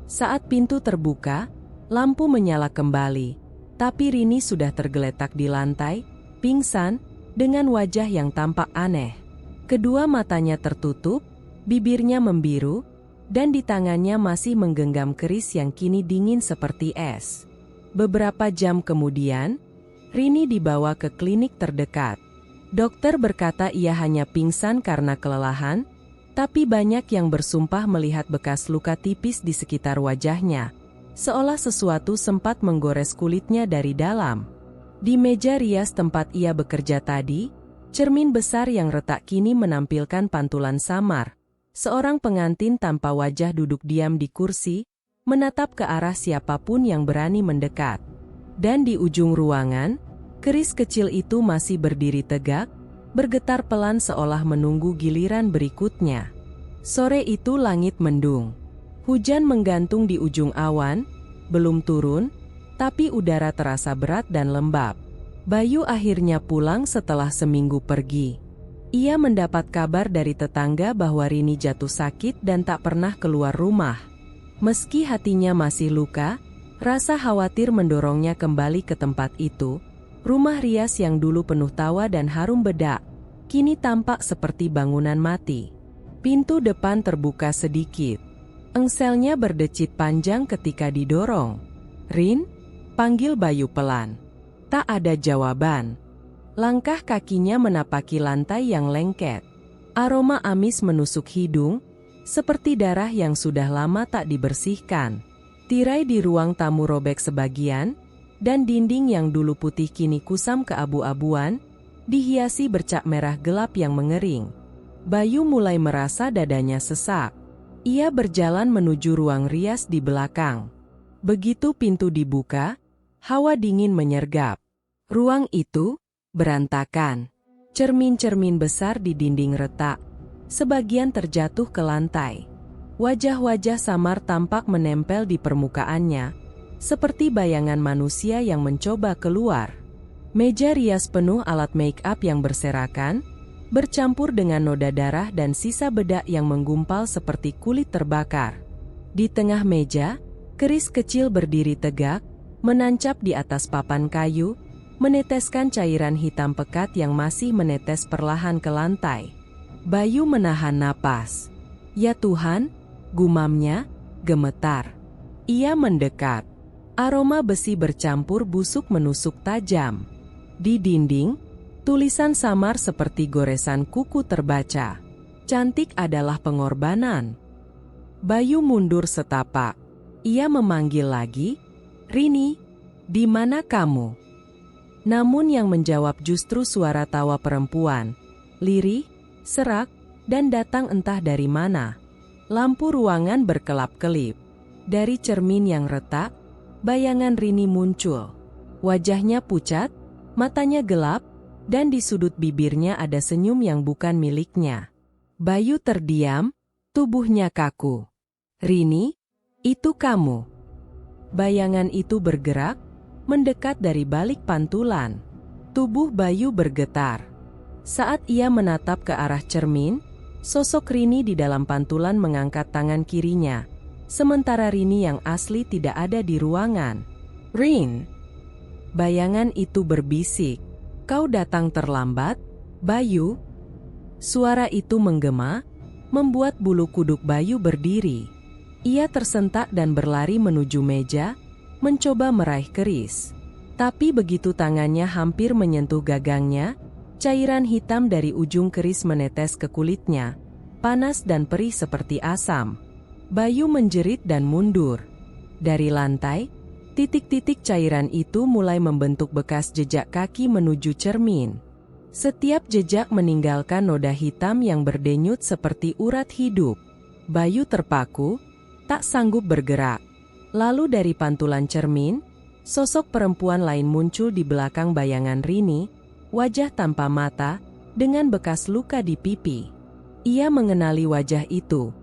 Saat pintu terbuka, lampu menyala kembali, tapi Rini sudah tergeletak di lantai, pingsan, dengan wajah yang tampak aneh. Kedua matanya tertutup, bibirnya membiru, dan di tangannya masih menggenggam keris yang kini dingin seperti es. Beberapa jam kemudian, Rini dibawa ke klinik terdekat. Dokter berkata ia hanya pingsan karena kelelahan, tapi banyak yang bersumpah melihat bekas luka tipis di sekitar wajahnya, seolah sesuatu sempat menggores kulitnya dari dalam. Di meja rias tempat ia bekerja tadi, cermin besar yang retak kini menampilkan pantulan samar. Seorang pengantin tanpa wajah duduk diam di kursi, menatap ke arah siapapun yang berani mendekat. Dan di ujung ruangan, keris kecil itu masih berdiri tegak, bergetar pelan seolah menunggu giliran berikutnya. Sore itu langit mendung. Hujan menggantung di ujung awan, belum turun, tapi udara terasa berat dan lembab. Bayu akhirnya pulang setelah seminggu pergi. Ia mendapat kabar dari tetangga bahwa Rini jatuh sakit dan tak pernah keluar rumah. Meski hatinya masih luka, rasa khawatir mendorongnya kembali ke tempat itu. Rumah rias yang dulu penuh tawa dan harum bedak, kini tampak seperti bangunan mati. Pintu depan terbuka sedikit. Engselnya berdecit panjang ketika didorong. "Rin?" panggil Bayu pelan. Tak ada jawaban. Langkah kakinya menapaki lantai yang lengket. Aroma amis menusuk hidung, seperti darah yang sudah lama tak dibersihkan. Tirai di ruang tamu robek sebagian, dan dinding yang dulu putih kini kusam keabu-abuan, dihiasi bercak merah gelap yang mengering. Bayu mulai merasa dadanya sesak. Ia berjalan menuju ruang rias di belakang. Begitu pintu dibuka, hawa dingin menyergap. Ruang itu berantakan. Cermin-cermin besar di dinding retak, sebagian terjatuh ke lantai. Wajah-wajah samar tampak menempel di permukaannya, seperti bayangan manusia yang mencoba keluar. Meja rias penuh alat make up yang berserakan, bercampur dengan noda darah dan sisa bedak yang menggumpal seperti kulit terbakar. Di tengah meja, keris kecil berdiri tegak, menancap di atas papan kayu, meneteskan cairan hitam pekat yang masih menetes perlahan ke lantai. Bayu menahan napas. "Ya Tuhan," gumamnya, gemetar. Ia mendekat. Aroma besi bercampur busuk menusuk tajam. Di dinding, tulisan samar seperti goresan kuku terbaca. "Cantik adalah pengorbanan." Bayu mundur setapak. Ia memanggil lagi, "Rini, di mana kamu?" Namun yang menjawab justru suara tawa perempuan, lirih, serak, dan datang entah dari mana. Lampu ruangan berkelap-kelip. Dari cermin yang retak, bayangan Rini muncul. Wajahnya pucat, matanya gelap, dan di sudut bibirnya ada senyum yang bukan miliknya. Bayu terdiam, tubuhnya kaku. "Rini, itu kamu." Bayangan itu bergerak, mendekat dari balik pantulan. Tubuh Bayu bergetar. Saat ia menatap ke arah cermin, sosok Rini di dalam pantulan mengangkat tangan kirinya, sementara Rini yang asli tidak ada di ruangan. Rin. Bayangan itu berbisik. Kau datang terlambat, Bayu. Suara itu menggema, membuat bulu kuduk Bayu berdiri. Ia tersentak dan berlari menuju meja, mencoba meraih keris. Tapi begitu tangannya hampir menyentuh gagangnya, cairan hitam dari ujung keris menetes ke kulitnya, panas dan perih seperti asam. Bayu menjerit dan mundur. Dari lantai, titik-titik cairan itu mulai membentuk bekas jejak kaki menuju cermin. Setiap jejak meninggalkan noda hitam yang berdenyut seperti urat hidup. Bayu terpaku, tak sanggup bergerak. Lalu dari pantulan cermin, sosok perempuan lain muncul di belakang bayangan Rini, wajah tanpa mata, dengan bekas luka di pipi. Ia mengenali wajah itu.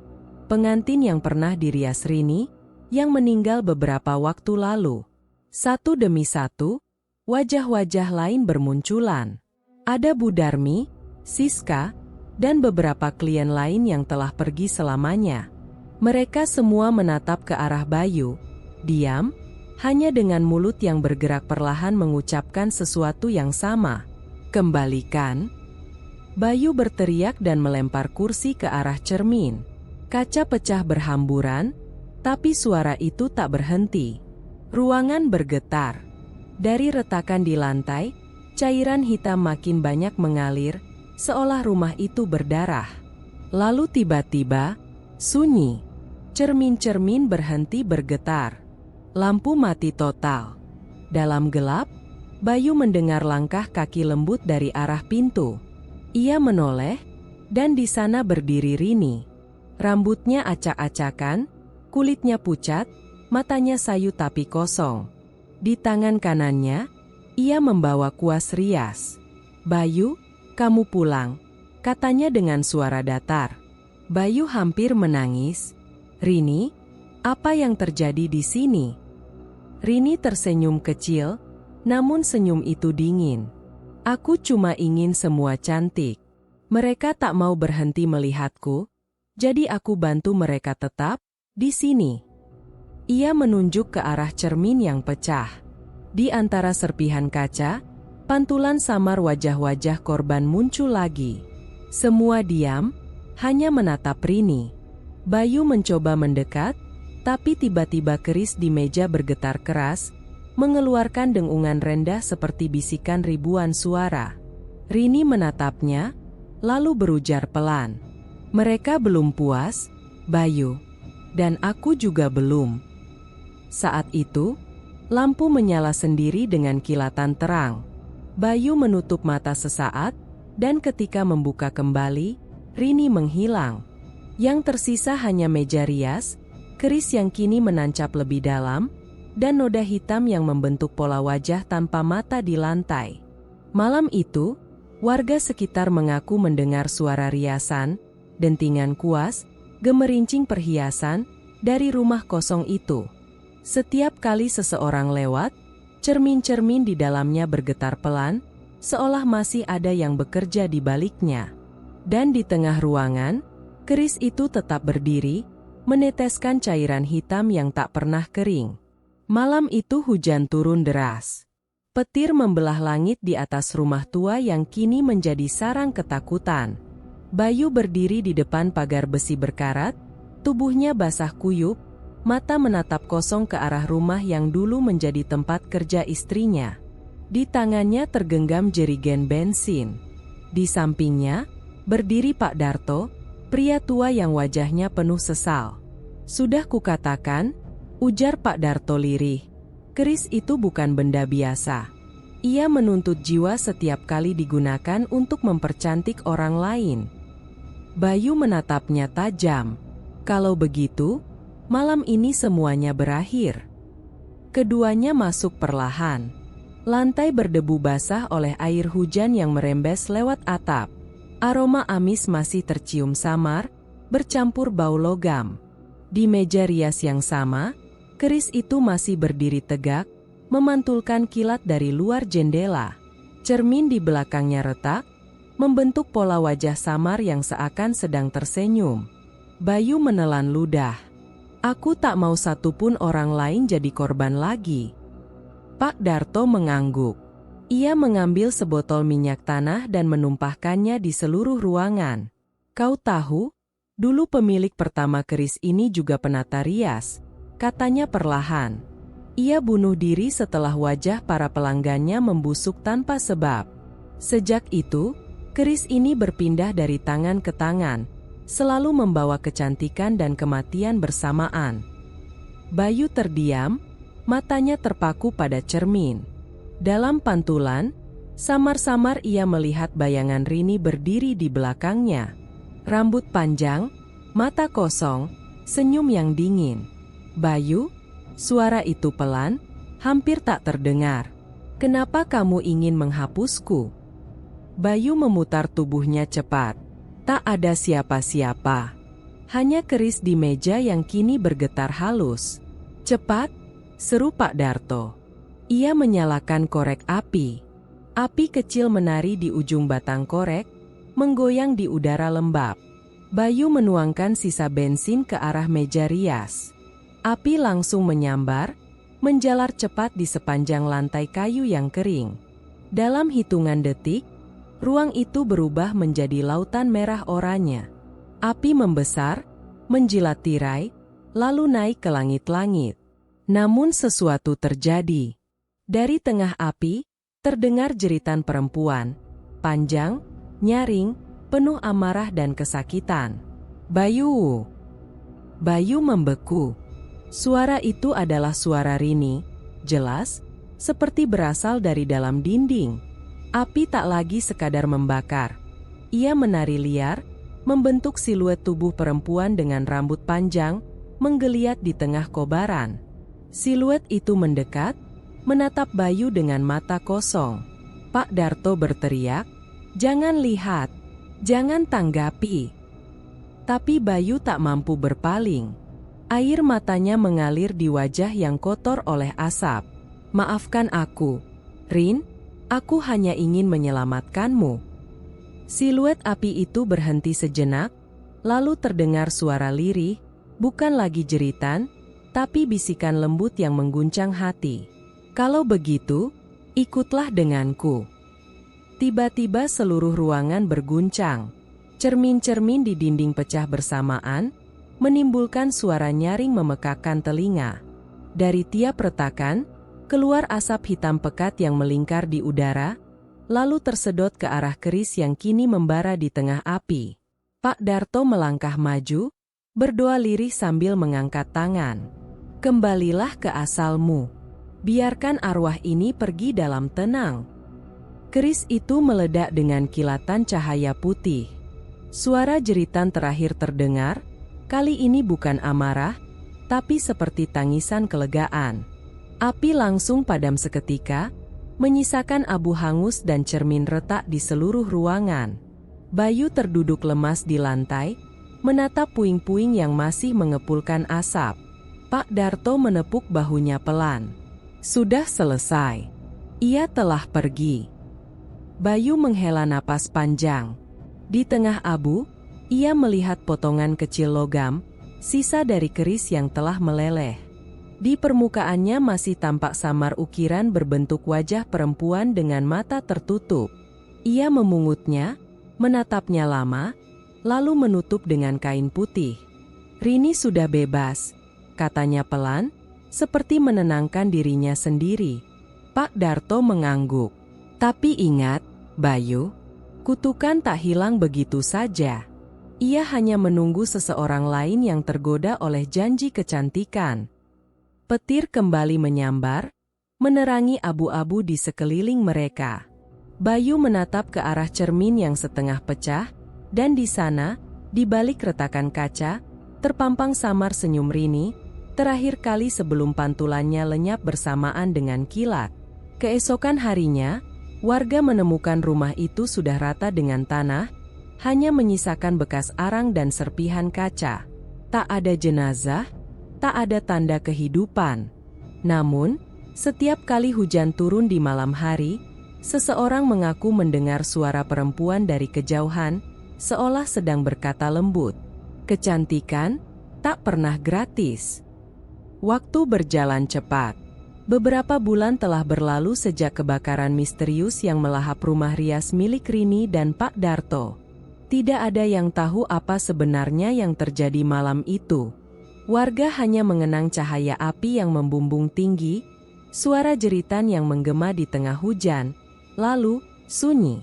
Pengantin yang pernah dirias Rini, yang meninggal beberapa waktu lalu. Satu demi satu, wajah-wajah lain bermunculan. Ada Bu Darmi, Siska, dan beberapa klien lain yang telah pergi selamanya. Mereka semua menatap ke arah Bayu, diam, hanya dengan mulut yang bergerak perlahan mengucapkan sesuatu yang sama. Kembalikan. Bayu berteriak dan melempar kursi ke arah cermin. Kaca pecah berhamburan, tapi suara itu tak berhenti. Ruangan bergetar. Dari retakan di lantai, cairan hitam makin banyak mengalir, seolah rumah itu berdarah. Lalu tiba-tiba, sunyi. Cermin-cermin berhenti bergetar. Lampu mati total. Dalam gelap, Bayu mendengar langkah kaki lembut dari arah pintu. Ia menoleh, dan di sana berdiri Rini. Rambutnya acak-acakan, kulitnya pucat, matanya sayu tapi kosong. Di tangan kanannya, ia membawa kuas rias. "Bayu, kamu pulang," katanya dengan suara datar. Bayu hampir menangis. "Rini, apa yang terjadi di sini?" Rini tersenyum kecil, namun senyum itu dingin. "Aku cuma ingin semua cantik. Mereka tak mau berhenti melihatku, jadi aku bantu mereka tetap di sini." Ia menunjuk ke arah cermin yang pecah. Di antara serpihan kaca, pantulan samar wajah-wajah korban muncul lagi. Semua diam, hanya menatap Rini. Bayu mencoba mendekat, tapi tiba-tiba keris di meja bergetar keras, mengeluarkan dengungan rendah seperti bisikan ribuan suara. Rini menatapnya, lalu berujar pelan, "Mereka belum puas, Bayu. Dan aku juga belum." Saat itu, lampu menyala sendiri dengan kilatan terang. Bayu menutup mata sesaat, dan ketika membuka kembali, Rini menghilang. Yang tersisa hanya meja rias, keris yang kini menancap lebih dalam, dan noda hitam yang membentuk pola wajah tanpa mata di lantai. Malam itu, warga sekitar mengaku mendengar suara riasan, dentingan kuas, gemerincing perhiasan, dari rumah kosong itu. Setiap kali seseorang lewat, cermin-cermin di dalamnya bergetar pelan, seolah masih ada yang bekerja di baliknya. Dan di tengah ruangan, keris itu tetap berdiri, meneteskan cairan hitam yang tak pernah kering. Malam itu hujan turun deras. Petir membelah langit di atas rumah tua yang kini menjadi sarang ketakutan. Bayu berdiri di depan pagar besi berkarat, tubuhnya basah kuyup, mata menatap kosong ke arah rumah yang dulu menjadi tempat kerja istrinya. Di tangannya tergenggam jerigen bensin. Di sampingnya, berdiri Pak Darto, pria tua yang wajahnya penuh sesal. "Sudah kukatakan," ujar Pak Darto lirih, "keris itu bukan benda biasa. Ia menuntut jiwa setiap kali digunakan untuk mempercantik orang lain." Bayu menatapnya tajam. "Kalau begitu, malam ini semuanya berakhir." Keduanya masuk perlahan. Lantai berdebu basah oleh air hujan yang merembes lewat atap. Aroma amis masih tercium samar, bercampur bau logam. Di meja rias yang sama, keris itu masih berdiri tegak, memantulkan kilat dari luar jendela. Cermin di belakangnya retak, membentuk pola wajah samar yang seakan sedang tersenyum. Bayu menelan ludah. "Aku tak mau satupun orang lain jadi korban lagi." Pak Darto mengangguk. Ia mengambil sebotol minyak tanah dan menumpahkannya di seluruh ruangan. Kau tahu, dulu pemilik pertama keris ini juga penata rias, katanya perlahan. Ia bunuh diri setelah wajah para pelanggannya membusuk tanpa sebab. Sejak itu, keris ini berpindah dari tangan ke tangan, selalu membawa kecantikan dan kematian bersamaan. Bayu terdiam, matanya terpaku pada cermin. Dalam pantulan, samar-samar ia melihat bayangan Rini berdiri di belakangnya. Rambut panjang, mata kosong, senyum yang dingin. Bayu, suara itu pelan, hampir tak terdengar. Kenapa kamu ingin menghapusku? Bayu memutar tubuhnya cepat. Tak ada siapa-siapa. Hanya keris di meja yang kini bergetar halus. Cepat, seru Pak Darto. Ia menyalakan korek api. Api kecil menari di ujung batang korek, menggoyang di udara lembab. Bayu menuangkan sisa bensin ke arah meja rias. Api langsung menyambar, menjalar cepat di sepanjang lantai kayu yang kering. Dalam hitungan detik, ruang itu berubah menjadi lautan merah oranye. Api membesar, menjilat tirai, lalu naik ke langit-langit. Namun sesuatu terjadi. Dari tengah api, terdengar jeritan perempuan, panjang, nyaring, penuh amarah dan kesakitan. Bayu! Bayu membeku. Suara itu adalah suara Rini, jelas, seperti berasal dari dalam dinding. Api tak lagi sekadar membakar. Ia menari liar, membentuk siluet tubuh perempuan dengan rambut panjang, menggeliat di tengah kobaran. Siluet itu mendekat, menatap Bayu dengan mata kosong. Pak Darto berteriak, "Jangan lihat, jangan tanggapi." Tapi Bayu tak mampu berpaling. Air matanya mengalir di wajah yang kotor oleh asap. "Maafkan aku, Rin, aku hanya ingin menyelamatkanmu." Siluet api itu berhenti sejenak, lalu terdengar suara lirih, bukan lagi jeritan, tapi bisikan lembut yang mengguncang hati. "Kalau begitu, ikutlah denganku." Tiba-tiba seluruh ruangan berguncang. Cermin-cermin di dinding pecah bersamaan, menimbulkan suara nyaring memekakkan telinga. Dari tiap retakan, keluar asap hitam pekat yang melingkar di udara, lalu tersedot ke arah keris yang kini membara di tengah api. Pak Darto melangkah maju, berdoa lirih sambil mengangkat tangan. "Kembalilah ke asalmu. Biarkan arwah ini pergi dalam tenang." Keris itu meledak dengan kilatan cahaya putih. Suara jeritan terakhir terdengar, kali ini bukan amarah, tapi seperti tangisan kelegaan. Api langsung padam seketika, menyisakan abu hangus dan cermin retak di seluruh ruangan. Bayu terduduk lemas di lantai, menatap puing-puing yang masih mengepulkan asap. Pak Darto menepuk bahunya pelan. Sudah selesai. Ia telah pergi. Bayu menghela napas panjang. Di tengah abu, ia melihat potongan kecil logam, sisa dari keris yang telah meleleh. Di permukaannya masih tampak samar ukiran berbentuk wajah perempuan dengan mata tertutup. Ia memungutnya, menatapnya lama, lalu menutup dengan kain putih. "Rini sudah bebas," katanya pelan, seperti menenangkan dirinya sendiri. Pak Darto mengangguk. "Tapi ingat, Bayu, kutukan tak hilang begitu saja. Ia hanya menunggu seseorang lain yang tergoda oleh janji kecantikan." Petir kembali menyambar, menerangi abu-abu di sekeliling mereka. Bayu menatap ke arah cermin yang setengah pecah, dan di sana, di balik retakan kaca, terpampang samar senyum Rini, terakhir kali sebelum pantulannya lenyap bersamaan dengan kilat. Keesokan harinya, warga menemukan rumah itu sudah rata dengan tanah, hanya menyisakan bekas arang dan serpihan kaca. Tak ada jenazah, tak ada tanda kehidupan. Namun, setiap kali hujan turun di malam hari, seseorang mengaku mendengar suara perempuan dari kejauhan, seolah sedang berkata lembut, "Kecantikan tak pernah gratis." Waktu berjalan cepat. Beberapa bulan telah berlalu sejak kebakaran misterius yang melahap rumah rias milik Rini dan Pak Darto. Tidak ada yang tahu apa sebenarnya yang terjadi malam itu. Warga hanya mengenang cahaya api yang membumbung tinggi, suara jeritan yang menggema di tengah hujan, lalu sunyi.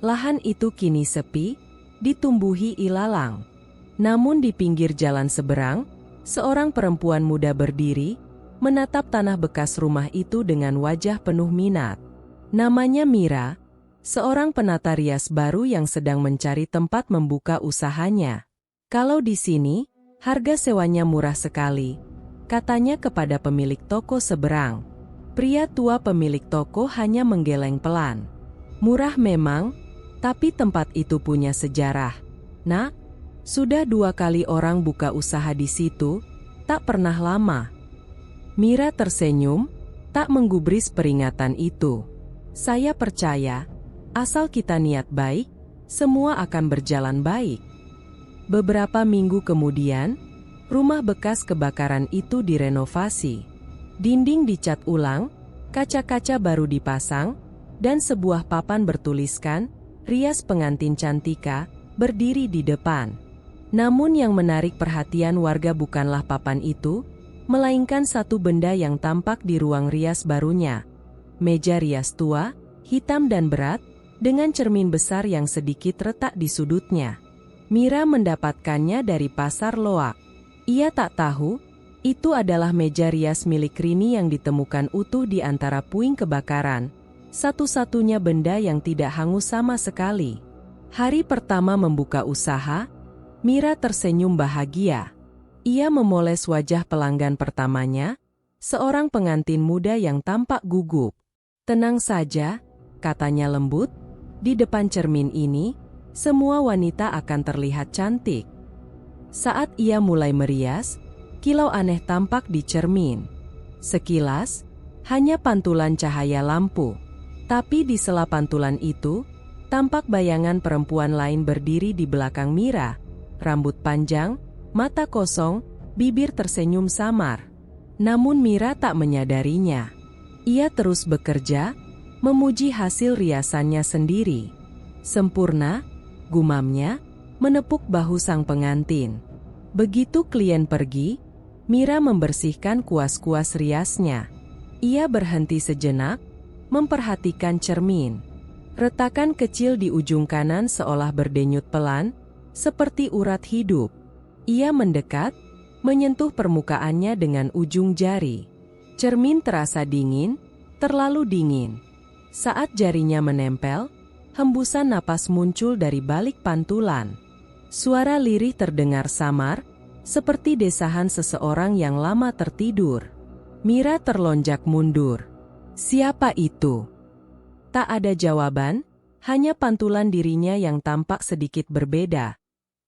Lahan itu kini sepi, ditumbuhi ilalang. Namun di pinggir jalan seberang, seorang perempuan muda berdiri, menatap tanah bekas rumah itu dengan wajah penuh minat. Namanya Mira, seorang penata rias baru yang sedang mencari tempat membuka usahanya. Kalau di sini, harga sewanya murah sekali, katanya kepada pemilik toko seberang. Pria tua pemilik toko hanya menggeleng pelan. Murah memang, tapi tempat itu punya sejarah. Nak, sudah 2 kali orang buka usaha di situ, tak pernah lama. Mira tersenyum, tak menggubris peringatan itu. Saya percaya, asal kita niat baik, semua akan berjalan baik. Beberapa minggu kemudian, rumah bekas kebakaran itu direnovasi. Dinding dicat ulang, kaca-kaca baru dipasang, dan sebuah papan bertuliskan, rias pengantin Cantika, berdiri di depan. Namun yang menarik perhatian warga bukanlah papan itu, melainkan satu benda yang tampak di ruang rias barunya. Meja rias tua, hitam dan berat, dengan cermin besar yang sedikit retak di sudutnya. Mira mendapatkannya dari pasar loak. Ia tak tahu, itu adalah meja rias milik Rini yang ditemukan utuh di antara puing kebakaran. Satu-satunya benda yang tidak hangus sama sekali. Hari pertama membuka usaha, Mira tersenyum bahagia. Ia memoles wajah pelanggan pertamanya, seorang pengantin muda yang tampak gugup. Tenang saja, katanya lembut, di depan cermin ini, semua wanita akan terlihat cantik. Saat ia mulai merias, kilau aneh tampak di cermin. Sekilas, hanya pantulan cahaya lampu. Tapi di sela pantulan itu, tampak bayangan perempuan lain berdiri di belakang Mira. Rambut panjang, mata kosong, bibir tersenyum samar. Namun Mira tak menyadarinya. Ia terus bekerja, memuji hasil riasannya sendiri. Sempurna, gumamnya, menepuk bahu sang pengantin. Begitu klien pergi, Mira membersihkan kuas-kuas riasnya. Ia berhenti sejenak, memperhatikan cermin. Retakan kecil di ujung kanan seolah berdenyut pelan, seperti urat hidup. Ia mendekat, menyentuh permukaannya dengan ujung jari. Cermin terasa dingin, terlalu dingin. Saat jarinya menempel, hembusan napas muncul dari balik pantulan. Suara lirih terdengar samar, seperti desahan seseorang yang lama tertidur. Mira terlonjak mundur. Siapa itu? Tak ada jawaban, hanya pantulan dirinya yang tampak sedikit berbeda.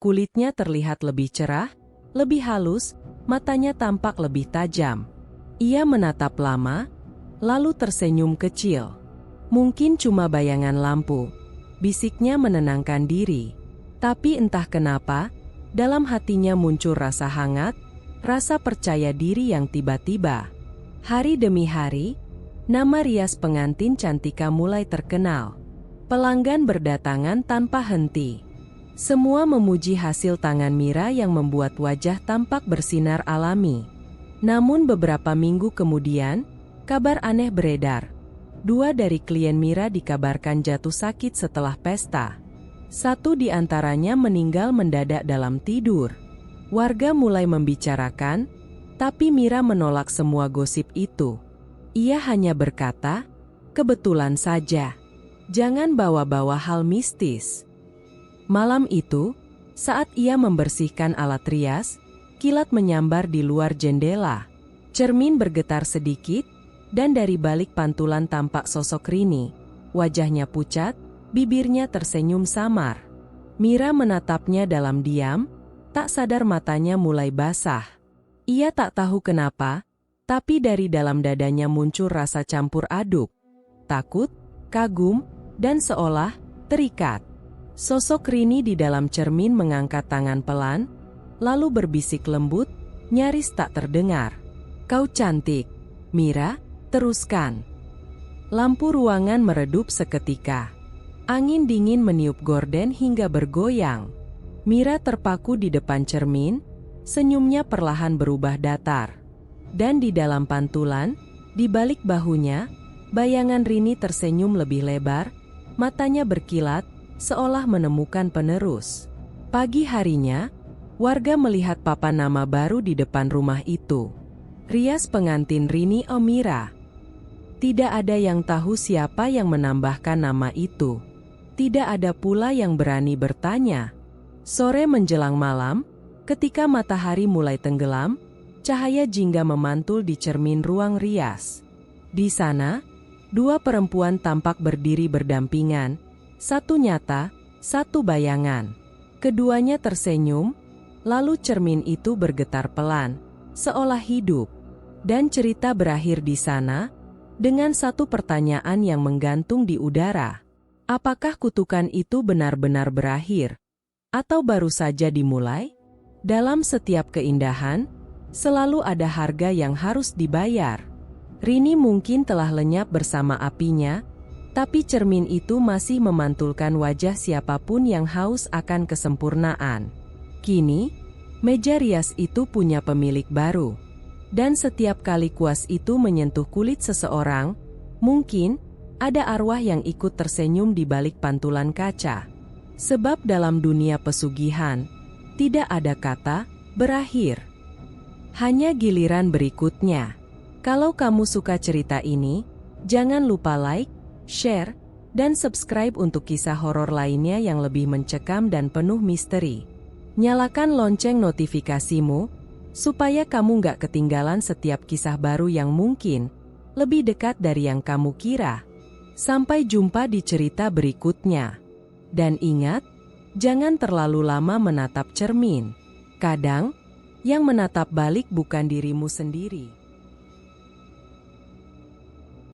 Kulitnya terlihat lebih cerah, lebih halus, matanya tampak lebih tajam. Ia menatap lama, lalu tersenyum kecil. Mungkin cuma bayangan lampu, bisiknya menenangkan diri. Tapi entah kenapa, dalam hatinya muncul rasa hangat, rasa percaya diri yang tiba-tiba. Hari demi hari, nama rias pengantin Cantika mulai terkenal. Pelanggan berdatangan tanpa henti. Semua memuji hasil tangan Mira yang membuat wajah tampak bersinar alami. Namun beberapa minggu kemudian, kabar aneh beredar. 2 dari klien Mira dikabarkan jatuh sakit setelah pesta. 1 di antaranya meninggal mendadak dalam tidur. Warga mulai membicarakan, tapi Mira menolak semua gosip itu. Ia hanya berkata, kebetulan saja. Jangan bawa-bawa hal mistis. Malam itu, saat ia membersihkan alat rias, kilat menyambar di luar jendela. Cermin bergetar sedikit, dan dari balik pantulan tampak sosok Rini. Wajahnya pucat, bibirnya tersenyum samar. Mira menatapnya dalam diam, tak sadar matanya mulai basah. Ia tak tahu kenapa, tapi dari dalam dadanya muncul rasa campur aduk. Takut, kagum, dan seolah terikat. Sosok Rini di dalam cermin mengangkat tangan pelan, lalu berbisik lembut, nyaris tak terdengar. Kau cantik, Mira, Teruskan. Lampu ruangan meredup seketika. Angin dingin meniup gorden hingga bergoyang. Mira terpaku di depan cermin, senyumnya perlahan berubah datar. Dan di dalam pantulan, di balik bahunya, bayangan Rini tersenyum lebih lebar, matanya berkilat, seolah menemukan penerus. Pagi harinya, warga melihat papan nama baru di depan rumah itu. Rias pengantin Rini Omira. Tidak ada yang tahu siapa yang menambahkan nama itu. Tidak ada pula yang berani bertanya. Sore menjelang malam, ketika matahari mulai tenggelam, cahaya jingga memantul di cermin ruang rias. Di sana, dua perempuan tampak berdiri berdampingan, satu nyata, satu bayangan. Keduanya tersenyum, lalu cermin itu bergetar pelan, seolah hidup. Dan cerita berakhir di sana, dengan satu pertanyaan yang menggantung di udara. Apakah kutukan itu benar-benar berakhir? Atau baru saja dimulai? Dalam setiap keindahan, selalu ada harga yang harus dibayar. Rini mungkin telah lenyap bersama apinya, tapi cermin itu masih memantulkan wajah siapapun yang haus akan kesempurnaan. Kini, meja rias itu punya pemilik baru. Dan setiap kali kuas itu menyentuh kulit seseorang, mungkin ada arwah yang ikut tersenyum di balik pantulan kaca. Sebab dalam dunia pesugihan, tidak ada kata berakhir. Hanya giliran berikutnya. Kalau kamu suka cerita ini, jangan lupa like, share, dan subscribe untuk kisah horor lainnya yang lebih mencekam dan penuh misteri. Nyalakan lonceng notifikasimu, supaya kamu gak ketinggalan setiap kisah baru yang mungkin lebih dekat dari yang kamu kira. Sampai jumpa di cerita berikutnya. Dan ingat, jangan terlalu lama menatap cermin. Kadang, yang menatap balik bukan dirimu sendiri.